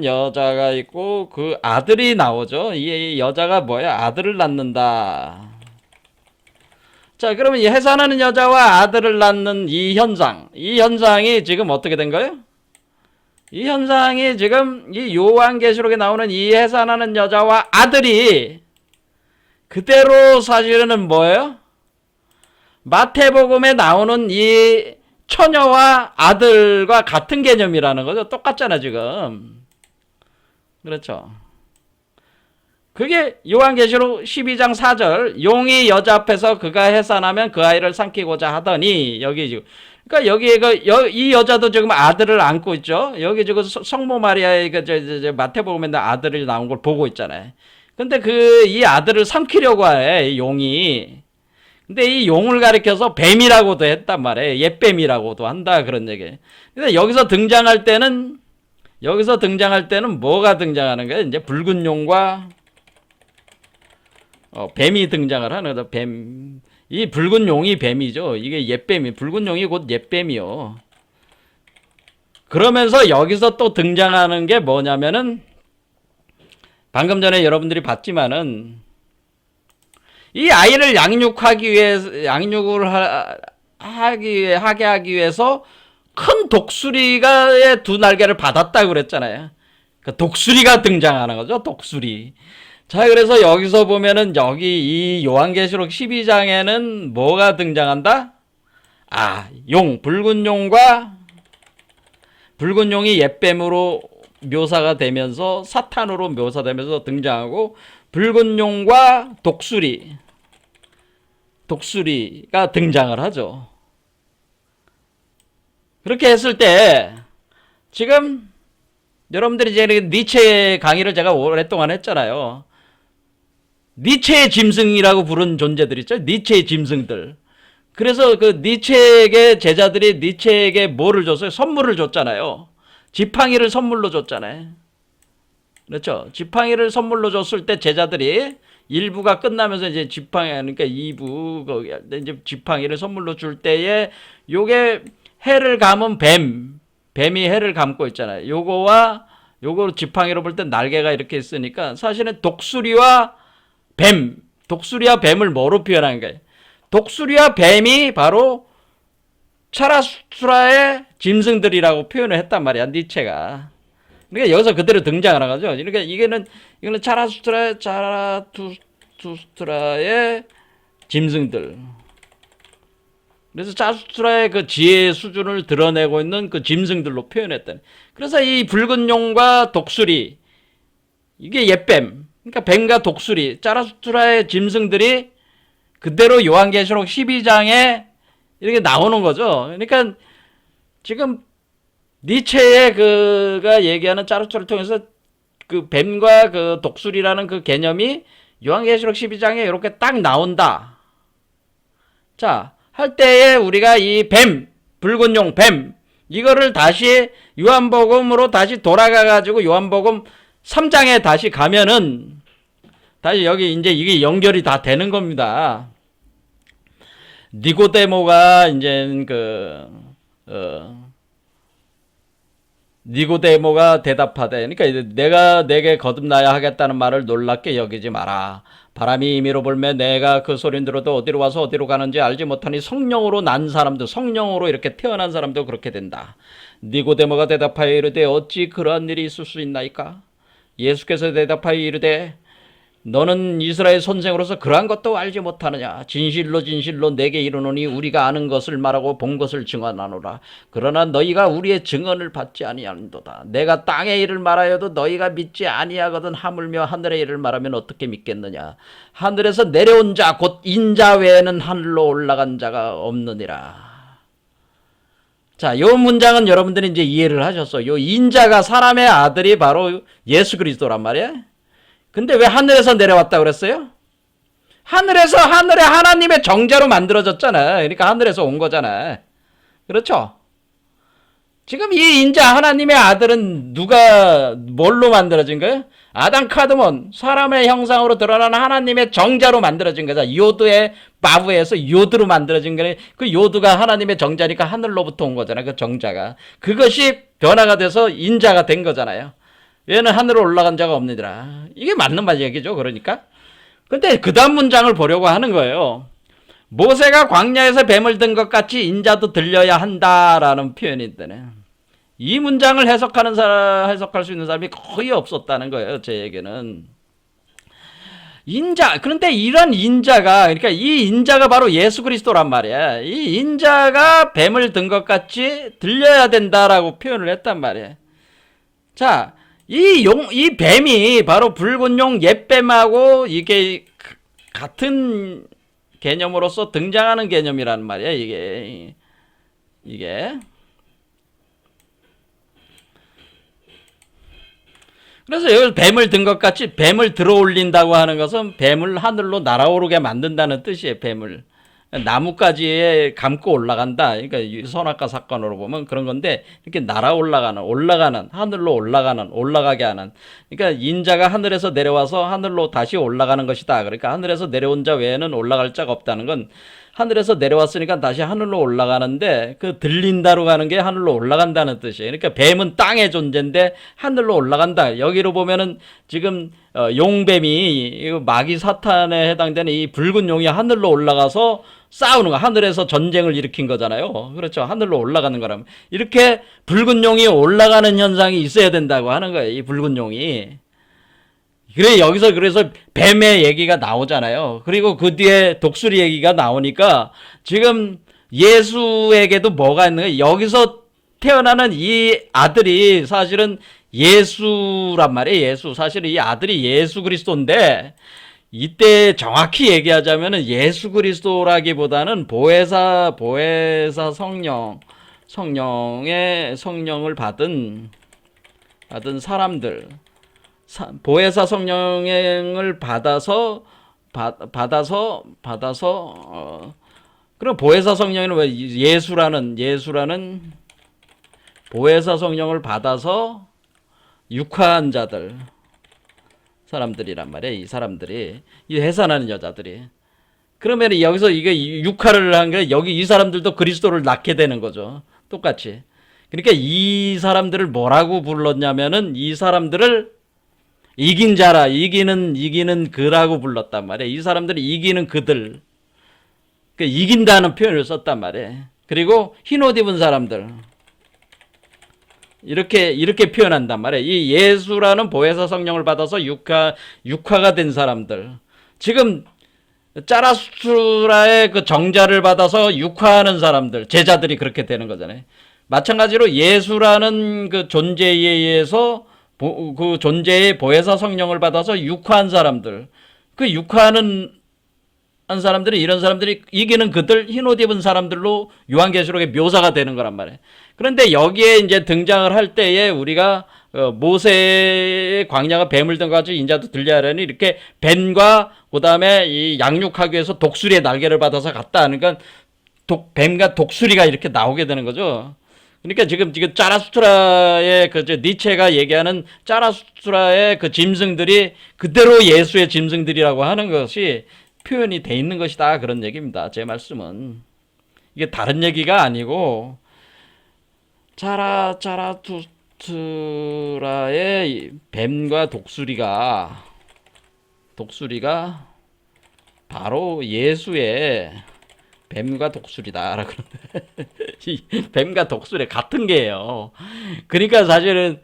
여자가 있고 그 아들이 나오죠. 이 여자가 뭐야? 아들을 낳는다. 자, 그러면 이 해산하는 여자와 아들을 낳는 이 현상이 지금 어떻게 된 거예요? 이 현상이 지금 이 요한계시록에 나오는 이 해산하는 여자와 아들이 그대로 사실은 뭐예요? 마태복음에 나오는 이 처녀와 아들과 같은 개념이라는 거죠. 똑같잖아, 지금. 그렇죠. 그게 요한계시록 12장 4절 용이 여자 앞에서 그가 해산하면 그 아이를 삼키고자 하더니 여기 지금 그러니까 여기에 이 여자도 지금 아들을 안고 있죠. 여기 지금 성모 마리아의 마태복음에 아들이 나온 걸 보고 있잖아요. 근데 이 아들을 삼키려고 해, 용이. 근데 이 용을 가리켜서 뱀이라고도 했단 말이에요. 옛뱀이라고도 한다, 그런 얘기. 근데 여기서 등장할 때는 뭐가 등장하는 거예요? 이제 붉은 용과 뱀이 등장을 하는 거죠. 뱀. 이 붉은 용이 뱀이죠. 이게 옛뱀이, 붉은 용이 곧 옛뱀이요. 그러면서 여기서 또 등장하는 게 뭐냐면은, 방금 전에 여러분들이 봤지만은, 이 아이를 양육하기 위해서, 하게 하기 위해서 큰 독수리가의 두 날개를 받았다고 그랬잖아요. 그 독수리가 등장하는 거죠. 독수리. 자, 그래서 여기서 보면은 여기 이 요한계시록 12장에는 뭐가 등장한다? 붉은 용이 옛뱀으로 묘사가 되면서 사탄으로 묘사되면서 등장하고, 붉은 용과 독수리가 등장을 하죠. 그렇게 했을 때 지금 여러분들이 이제 니체의 강의를 제가 오랫동안 했잖아요. 니체의 짐승이라고 부른 존재들 있죠. 니체의 짐승들. 그래서 그 니체에게 제자들이 니체에게 뭐를 줬어요? 선물을 줬잖아요. 지팡이를 선물로 줬잖아요. 그렇죠? 지팡이를 선물로 줬을 때 제자들이 1부가 끝나면서 이제 지팡이, 그러니까 2부, 이제 지팡이를 선물로 줄 때에 요게 해를 감은 뱀이 해를 감고 있잖아요. 요거 지팡이로 볼 때 날개가 이렇게 있으니까 사실은 독수리와 뱀을 뭐로 표현한 거예요? 독수리와 뱀이 바로 차라수트라의 짐승들이라고 표현을 했단 말이야, 니체가. 그러니까 여기서 그대로 등장을 하죠. 그러니까 이거는 차라투스트라의 짐승들. 그래서 자수트라의 그 지혜의 수준을 드러내고 있는 그 짐승들로 표현했다는. 그래서 이 붉은 용과 독수리, 이게 옛뱀, 그러니까 뱀과 독수리, 자라수트라의 짐승들이 그대로 요한계시록 12장에 이렇게 나오는 거죠. 그러니까 지금 니체의 그가 얘기하는 자라수트라를 통해서 그 뱀과 그 독수리라는 그 개념이 요한계시록 12장에 이렇게 딱 나온다. 자, 할 때에 우리가 이 붉은 용, 이거를 다시 요한복음으로 다시 돌아가가지고 요한복음 3장에 다시 가면은, 다시 여기 이제 이게 연결이 다 되는 겁니다. 니고데모가 이제 니고데모가 대답하되, 그러니까 내가 내게 거듭나야 하겠다는 말을 놀랍게 여기지 마라. 바람이 임의로 불면 내가 그 소리를 들어도 어디로 와서 어디로 가는지 알지 못하니 성령으로 난 사람도, 성령으로 이렇게 태어난 사람도 그렇게 된다. 니고데모가 대답하여 이르되 어찌 그러한 일이 있을 수 있나이까? 예수께서 대답하여 이르되 너는 이스라엘 선생으로서 그러한 것도 알지 못하느냐? 진실로 진실로 내게 이르노니 우리가 아는 것을 말하고 본 것을 증언하노라. 그러나 너희가 우리의 증언을 받지 아니하는도다. 내가 땅의 일을 말하여도 너희가 믿지 아니하거든 하물며 하늘의 일을 말하면 어떻게 믿겠느냐? 하늘에서 내려온 자 곧 인자 외에는 하늘로 올라간 자가 없느니라. 자, 요 문장은 여러분들이 이제 이해를 하셨어. 요 인자가 사람의 아들이 바로 예수 그리스도란 말이야. 근데 왜 하늘에서 내려왔다고 그랬어요? 하늘에 하나님의 정자로 만들어졌잖아. 그러니까 하늘에서 온 거잖아. 그렇죠? 지금 이 인자 하나님의 아들은 뭘로 만들어진 거예요? 아담 카드몬, 사람의 형상으로 드러나는 하나님의 정자로 만들어진 거죠. 요드의 바브에서 요드로 만들어진 거네. 그 요드가 하나님의 정자니까 하늘로부터 온 거잖아. 그 정자가. 그것이 변화가 돼서 인자가 된 거잖아요. 얘는 하늘로 올라간 자가 없느니라. 이게 맞는 말 얘기죠. 그러니까. 근데 그 다음 문장을 보려고 하는 거예요. 모세가 광야에서 뱀을 든 것 같이 인자도 들려야 한다라는 표현인데, 이 문장을 해석할 수 있는 사람이 거의 없었다는 거예요. 제에게는. 그런데 이런 인자가, 그러니까 이 인자가 바로 예수 그리스도란 말이야. 이 인자가 뱀을 든 것 같이 들려야 된다라고 표현을 했단 말이야. 자, 이 뱀이 바로 붉은 용 옛뱀하고 이게 같은 개념으로서 등장하는 개념이란 말이야, 이게. 그래서 여기 뱀을 든 것 같이 뱀을 들어 올린다고 하는 것은 뱀을 하늘로 날아오르게 만든다는 뜻이에요, 뱀을. 나뭇가지에 감고 올라간다. 그러니까 선악과 사건으로 보면 그런 건데, 이렇게 날아 올라가는, 하늘로 올라가게 하는. 그러니까 인자가 하늘에서 내려와서 하늘로 다시 올라가는 것이다. 그러니까 하늘에서 내려온 자 외에는 올라갈 자가 없다는 건, 하늘에서 내려왔으니까 다시 하늘로 올라가는데, 그 들린다로 가는 게 하늘로 올라간다는 뜻이에요. 그러니까 뱀은 땅의 존재인데 하늘로 올라간다. 여기로 보면은 지금 용뱀이, 마귀 사탄에 해당되는 이 붉은 용이 하늘로 올라가서 싸우는 거, 하늘에서 전쟁을 일으킨 거잖아요. 그렇죠. 하늘로 올라가는 거라면. 이렇게 붉은 용이 올라가는 현상이 있어야 된다고 하는 거예요. 이 붉은 용이. 그래, 여기서 그래서 뱀의 얘기가 나오잖아요. 그리고 그 뒤에 독수리 얘기가 나오니까 지금 예수에게도 뭐가 있는 거예요? 여기서 태어나는 이 아들이 사실은 예수란 말이에요. 예수. 사실은 이 아들이 예수 그리스도인데, 이때 정확히 얘기하자면은 예수 그리스도라기보다는 보혜사 성령을 받은 사람들, 보혜사 성령을 받아서 그럼 보혜사 성령은 왜 예수라는 보혜사 성령을 받아서 육화한 사람들이란 말이에요. 이 사람들이, 이 해산하는 여자들이. 그러면 여기서 이게 육화를 한 게, 여기 이 사람들도 그리스도를 낳게 되는 거죠. 똑같이. 그러니까 이 사람들을 뭐라고 불렀냐면은, 이 사람들을 이긴 자라, 이기는 그라고 불렀단 말이에요. 이 사람들이 이기는 그들. 그러니까 이긴다는 표현을 썼단 말이에요. 그리고 흰옷 입은 사람들. 이렇게 표현한단 말이에요. 이 예수라는 보혜사 성령을 받아서 육화가 된 사람들. 지금 짜라수라의 그 정자를 받아서 육화하는 사람들, 제자들이 그렇게 되는 거잖아요. 마찬가지로 예수라는 그 존재에 의해서 그 존재의 보혜사 성령을 받아서 육화한 사람들, 그 육화하는 사람들이, 이런 사람들이 이기는 그들, 흰옷 입은 사람들로 요한계시록의 묘사가 되는 거란 말이에요. 그런데 여기에 이제 등장을 할 때에 우리가 모세의 광야가 뱀을 든 같이 인자도 들려야 하려니, 이렇게 뱀과 그다음에 이 양육하기 위해서 독수리의 날개를 받아서 갔다 하는 건 뱀과 독수리가 이렇게 나오게 되는 거죠. 그러니까 지금 짜라수트라의 니체가 얘기하는 짜라수트라의 그 짐승들이 그대로 예수의 짐승들이라고 하는 것이 표현이 돼 있는 것이다, 그런 얘기입니다. 제 말씀은 이게 다른 얘기가 아니고, 짜라투트라의 뱀과 독수리가 바로 예수의 뱀과 독수리다, 라고. 뱀과 독수리 같은 게예요. 그러니까 사실은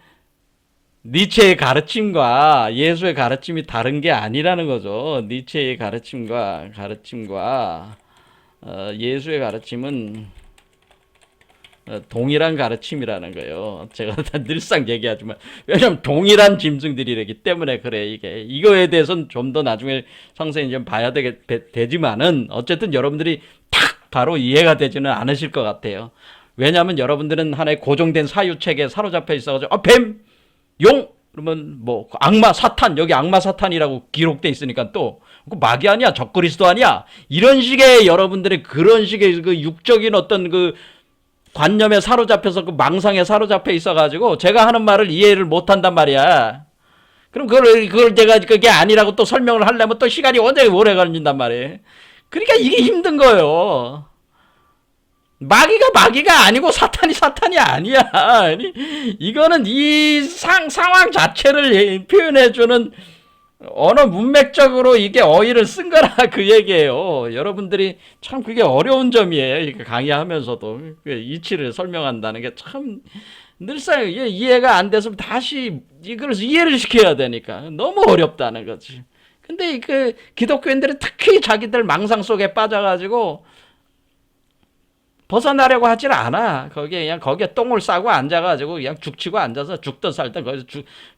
니체의 가르침과 예수의 가르침이 다른 게 아니라는 거죠. 니체의 가르침과 예수의 가르침은 동일한 가르침이라는 거예요. 제가 늘상 얘기하지만, 왜냐면 동일한 짐승들이기 때문에 그래. 이거에 대해서는 좀 더 나중에 상세히 좀 봐야 되지만은, 어쨌든 여러분들이 탁 바로 이해가 되지는 않으실 것 같아요. 왜냐하면 여러분들은 하나의 고정된 사유책에 사로잡혀 있어가지고, 뱀, 용, 그러면 뭐 악마, 사탄, 여기 악마 사탄이라고 기록돼 있으니까 또 그 마귀 아니야, 적그리스도 아니야, 이런 식의 여러분들의 그런 식의 그 육적인 어떤 그 관념에 사로잡혀서, 그 망상에 사로잡혀 있어가지고 제가 하는 말을 이해를 못한단 말이야. 그럼 그걸 제가 그게 아니라고 또 설명을 하려면 또 시간이 굉장히 오래 걸린단 말이에요. 그러니까 이게 힘든 거예요. 마귀가 아니고 사탄이 아니야. 이거는 이 상황 자체를 표현해주는 언어 문맥적으로 이게 어휘를 쓴 거라, 그 얘기예요. 여러분들이 참 그게 어려운 점이에요. 이렇게 강의하면서도 이치를 설명한다는 게 참 늘상 이해가 안 돼서 다시 이걸 이해를 시켜야 되니까 너무 어렵다는 거지. 근데 그 기독교인들이 특히 자기들 망상 속에 빠져가지고 벗어나려고 하질 않아. 거기에 똥을 싸고 앉아가지고 그냥 죽치고 앉아서 죽든 살든 거기서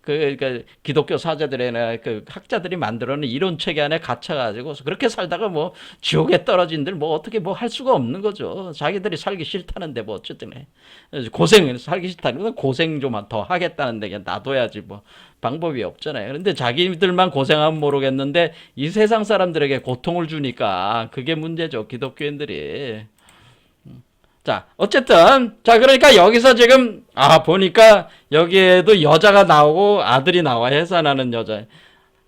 그 기독교 사제들이나 그 학자들이 만들어낸 이론 체계 안에 갇혀가지고 그렇게 살다가 뭐 지옥에 떨어진들 뭐 어떻게 뭐 할 수가 없는 거죠. 자기들이 살기 싫다는데 뭐 어쨌든 해. 살기 싫다는 고생 좀 더 하겠다는데 그냥 놔둬야지 뭐 방법이 없잖아요. 그런데 자기들만 고생하면 모르겠는데 이 세상 사람들에게 고통을 주니까 그게 문제죠. 기독교인들이. 자, 어쨌든, 자, 그러니까 여기서 지금, 보니까 여기에도 여자가 나오고 아들이 나와, 해산하는 여자.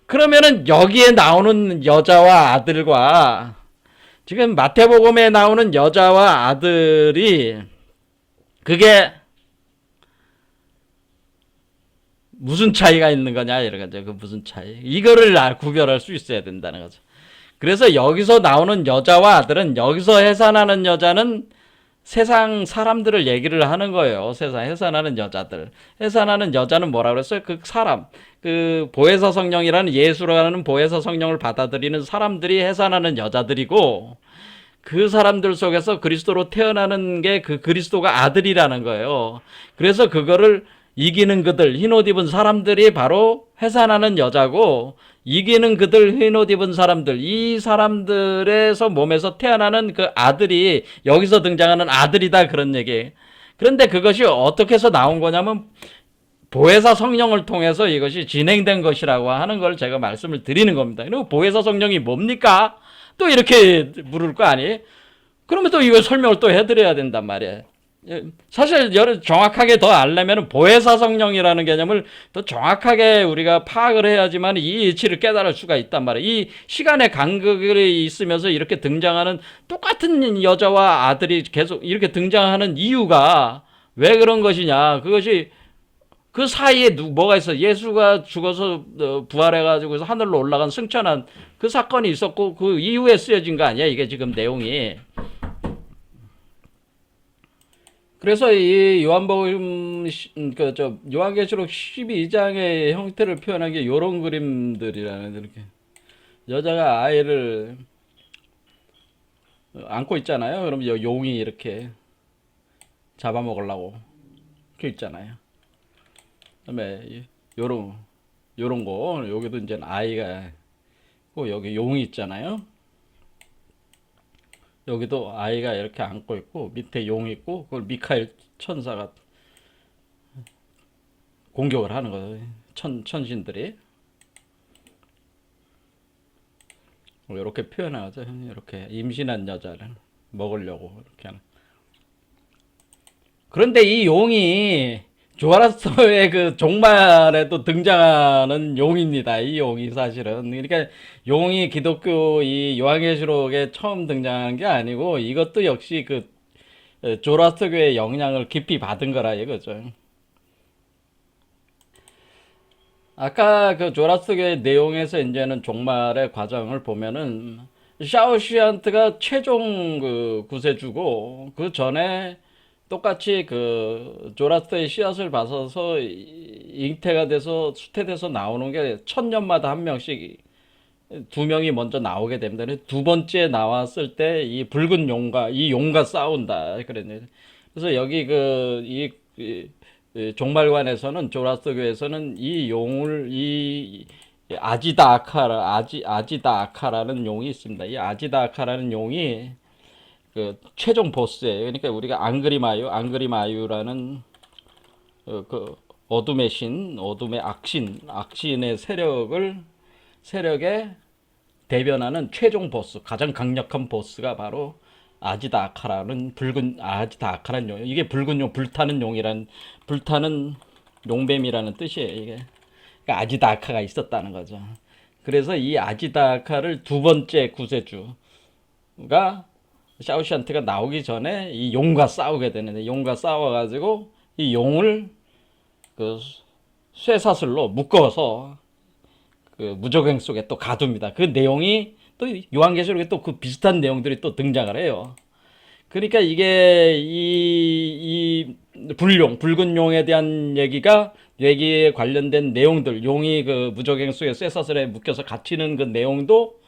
그러면은 여기에 나오는 여자와 아들과, 지금 마태복음에 나오는 여자와 아들이, 그게 무슨 차이가 있는 거냐, 이런 거죠. 그 무슨 차이. 이거를 구별할 수 있어야 된다는 거죠. 그래서 여기서 나오는 여자와 아들은, 여기서 해산하는 여자는 세상 사람들을 얘기를 하는 거예요. 세상 해산하는 여자들. 해산하는 여자는 뭐라 그랬어요? 그 사람. 그 보혜사 성령이라는 예수라는 보혜사 성령을 받아들이는 사람들이 해산하는 여자들이고 그 사람들 속에서 그리스도로 태어나는 게 그 그리스도가 아들이라는 거예요. 그래서 그거를 이기는 그들, 흰옷 입은 사람들이 바로 해산하는 여자고 이기는 그들, 흰옷 입은 사람들, 이 사람들에서 몸에서 태어나는 그 아들이 여기서 등장하는 아들이다 그런 얘기예요. 그런데 그것이 어떻게 해서 나온 거냐면 보혜사 성령을 통해서 이것이 진행된 것이라고 하는 걸 제가 말씀을 드리는 겁니다. 그리고 보혜사 성령이 뭡니까? 또 이렇게 물을 거 아니에요? 그러면 또 이거 설명을 또 해드려야 된단 말이에요. 사실 정확하게 더 알려면 보혜사 성령이라는 개념을 더 정확하게 우리가 파악을 해야지만 이 이치를 깨달을 수가 있단 말이에요. 이 시간의 간극이 있으면서 이렇게 등장하는 똑같은 여자와 아들이 계속 이렇게 등장하는 이유가 왜 그런 것이냐. 그것이 그 사이에 뭐가 있어. 예수가 죽어서 부활해가지고 하늘로 올라간 승천한 그 사건이 있었고 그 이후에 쓰여진 거 아니야. 이게 지금 내용이. 그래서 이 요한계시록 12장의 형태를 표현한 게 요런 그림들이라는 이렇게 여자가 아이를 안고 있잖아요. 그럼 용이 이렇게 잡아먹으려고 이렇게 있잖아요. 그다음에 요런 거 여기도 이제 아이가 있고 여기 용이 있잖아요. 여기도 아이가 이렇게 안고 있고 밑에 용이 있고 그걸 미카엘 천사가 공격을 하는 거예요. 천신들이 이렇게 표현하죠. 이렇게 임신한 여자를 먹으려고 이렇게 하는. 그런데 이 용이 조아라스터의 그 종말에도 등장하는 용입니다. 이 용이 사실은. 그러니까 용이 기독교 이 요한계시록에 처음 등장한 게 아니고 이것도 역시 그 조라스터교의 영향을 깊이 받은 거라 이거죠. 아까 그 조라스터교의 내용에서 이제는 종말의 과정을 보면은 샤오시안트가 최종 그 구세주고 그 전에 똑같이 그 조라스터의 씨앗을 받아서 잉태가 돼서 수태돼서 나오는 게 1000년마다 한 명씩 두 명이 먼저 나오게 됩니다. 두 번째 나왔을 때 이 붉은 용과 이 용과 싸운다 그랬네요. 그래서 여기 이 종말관에서는 조라스터교에서는 이 용을 이 아지다 아카라는 용이 있습니다. 이 아지다 아카라는 용이 그 최종 보스예요. 그러니까 우리가 앙그리마유라는 그 어둠의 신, 어둠의 악신의 세력에 대변하는 최종 보스, 가장 강력한 보스가 바로 아지다 아카라는 용. 이게 붉은 용, 불타는 용뱀이라는 뜻이에요. 이게 그러니까 아지다 아카가 있었다는 거죠. 그래서 이 아지다 아카를 두 번째 구세주가 샤오시안트가 나오기 전에 이 용과 싸우게 되는데 용과 싸워가지고 이 용을 그 쇠사슬로 묶어서 그 무적행 속에 또 가둡니다. 그 내용이 또 요한계시록에 또 그 비슷한 내용들이 또 등장을 해요. 그러니까 이게 이 붉은 용에 대한 얘기에 관련된 내용들, 용이 그 무적행 속에 쇠사슬에 묶여서 갇히는 그 내용도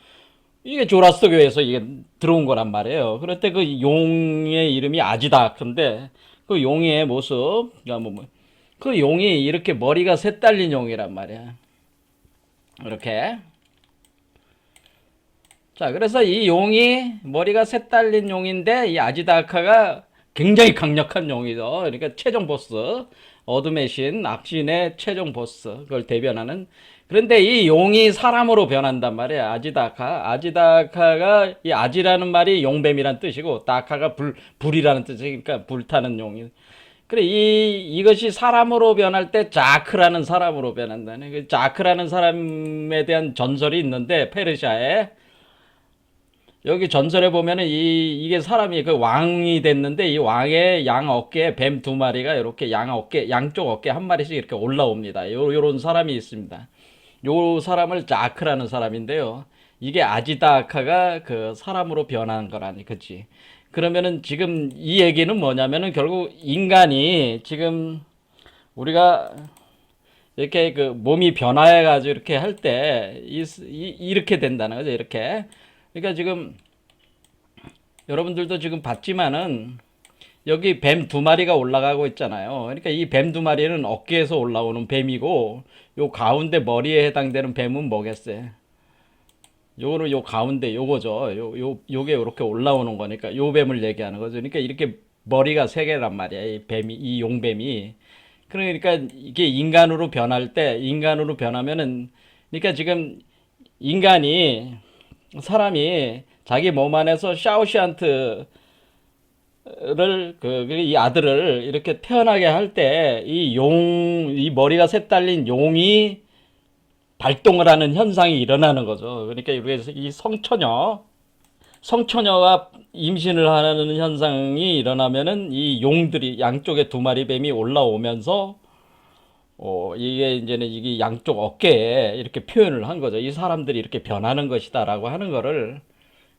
이게 조라스터교에서 이게 들어온 거란 말이에요. 그럴 때 그 용의 이름이 아지다크인데 그 용의 모습, 그러니까 그 용이 이렇게 머리가 셋 달린 용이란 말이야. 이렇게. 자, 그래서 이 용이 머리가 셋 달린 용인데 이 아지다카가 굉장히 강력한 용이죠. 그러니까 최종 보스, 어둠의 신, 악신의 최종 보스, 그걸 대변하는. 그런데 이 용이 사람으로 변한단 말이야. 아지다카. 아지다카가 이 아지라는 말이 용뱀이란 뜻이고 다카가 불이라는 뜻이니까 불타는 용이. 그래, 이것이 사람으로 변할 때 자크라는 사람으로 변한다네. 그 자크라는 사람에 대한 전설이 있는데 페르시아에 여기 전설에 보면은 이게 사람이 그 왕이 됐는데 이 왕의 양 어깨에 뱀 두 마리가 이렇게 양 어깨, 양쪽 어깨 한 마리씩 이렇게 올라옵니다. 요런 사람이 있습니다. 요 사람을 자크라는 사람인데요. 이게 아지다카가 그 사람으로 변한 거라니, 그치? 그러면은 지금 이 얘기는 뭐냐면은 결국 인간이 지금 우리가 이렇게 그 몸이 변화해가지고 이렇게 할 때 이렇게 된다는 거죠. 이렇게. 그러니까 지금 여러분들도 지금 봤지만은 여기 뱀 두 마리가 올라가고 있잖아요. 그러니까 이 뱀 두 마리는 어깨에서 올라오는 뱀이고 요 가운데 머리에 해당되는 뱀은 뭐겠어요? 요거는 요 가운데 요거죠. 요게 이렇게 올라오는 거니까 요 뱀을 얘기하는 거죠. 그러니까 이렇게 머리가 세 개란 말이야. 이 뱀이, 이 용뱀이. 그러니까 이게 인간으로 변할 때, 인간으로 변하면은, 그러니까 지금 인간이, 사람이 자기 몸 안에서 샤오시안트를, 이 아들을 이렇게 태어나게 할 때, 이 머리가 셋 달린 용이 발동을 하는 현상이 일어나는 거죠. 그러니까 이 성처녀가 임신을 하는 현상이 일어나면은 이 용들이 양쪽에 두 마리 뱀이 올라오면서 이게 이제는 이게 양쪽 어깨에 이렇게 표현을 한 거죠. 이 사람들이 이렇게 변하는 것이다라고 하는 거를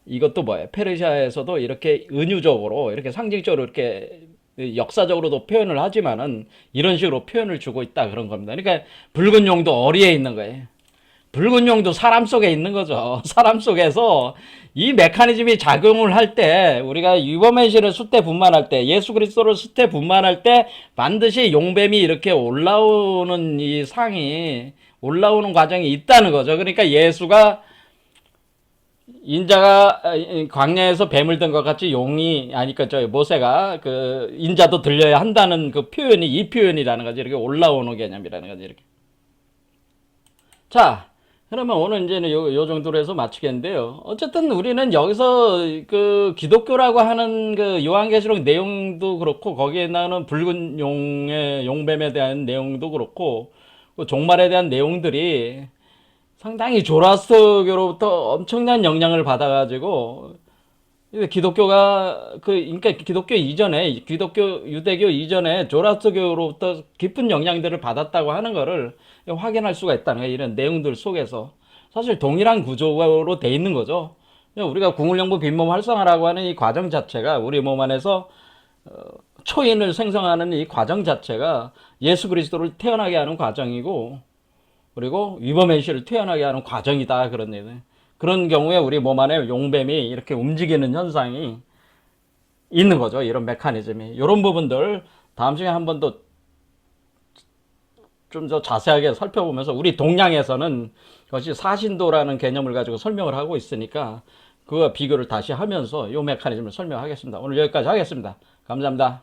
이것도 뭐예요? 페르시아에서도 이렇게 은유적으로 이렇게 상징적으로 이렇게 역사적으로도 표현을 하지만은 이런 식으로 표현을 주고 있다 그런 겁니다. 그러니까 붉은 용도 어리에 있는 거예요. 붉은 용도 사람 속에 있는 거죠. 사람 속에서 이 메커니즘이 작용을 할 때 우리가 유범의실을 수태 분만할 때 예수 그리스도를 수태 분만할 때 반드시 용뱀이 이렇게 올라오는 이 상이 올라오는 과정이 있다는 거죠. 그러니까 예수가 인자가 광야에서 뱀을 든 것 같이 용이 아니까 저 모세가 그 인자도 들려야 한다는 그 표현이 이 표현이라는 거지. 이렇게 올라오는 개념이라는 거지. 이렇게. 자, 그러면 오늘 이제는 요 정도로 해서 마치겠는데요. 어쨌든 우리는 여기서 그 기독교라고 하는 그 요한계시록 내용도 그렇고 거기에 나오는 붉은 용의 용뱀에 대한 내용도 그렇고 그 종말에 대한 내용들이 상당히 조라스터교로부터 엄청난 영향을 받아가지고 기독교가 그러니까 기독교 이전에 기독교 유대교 이전에 조라스터교로부터 깊은 영향들을 받았다고 하는 거를 확인할 수가 있다는 거예요. 이런 내용들 속에서 사실 동일한 구조로 돼 있는 거죠. 우리가 궁을영부 빈몸 활성화라고 하는 이 과정 자체가 우리 몸 안에서 초인을 생성하는 이 과정 자체가 예수 그리스도를 태어나게 하는 과정이고 그리고 위범의식을 태어나게 하는 과정이다 그런 얘기. 그런 경우에 우리 몸 안에 용뱀이 이렇게 움직이는 현상이 있는 거죠. 이런 메커니즘이. 이런 부분들 다음 시간에 한 번 더 좀 더 자세하게 살펴보면서 우리 동양에서는 그것이 사신도라는 개념을 가지고 설명을 하고 있으니까 그와 비교를 다시 하면서 이 메커니즘을 설명하겠습니다. 오늘 여기까지 하겠습니다. 감사합니다.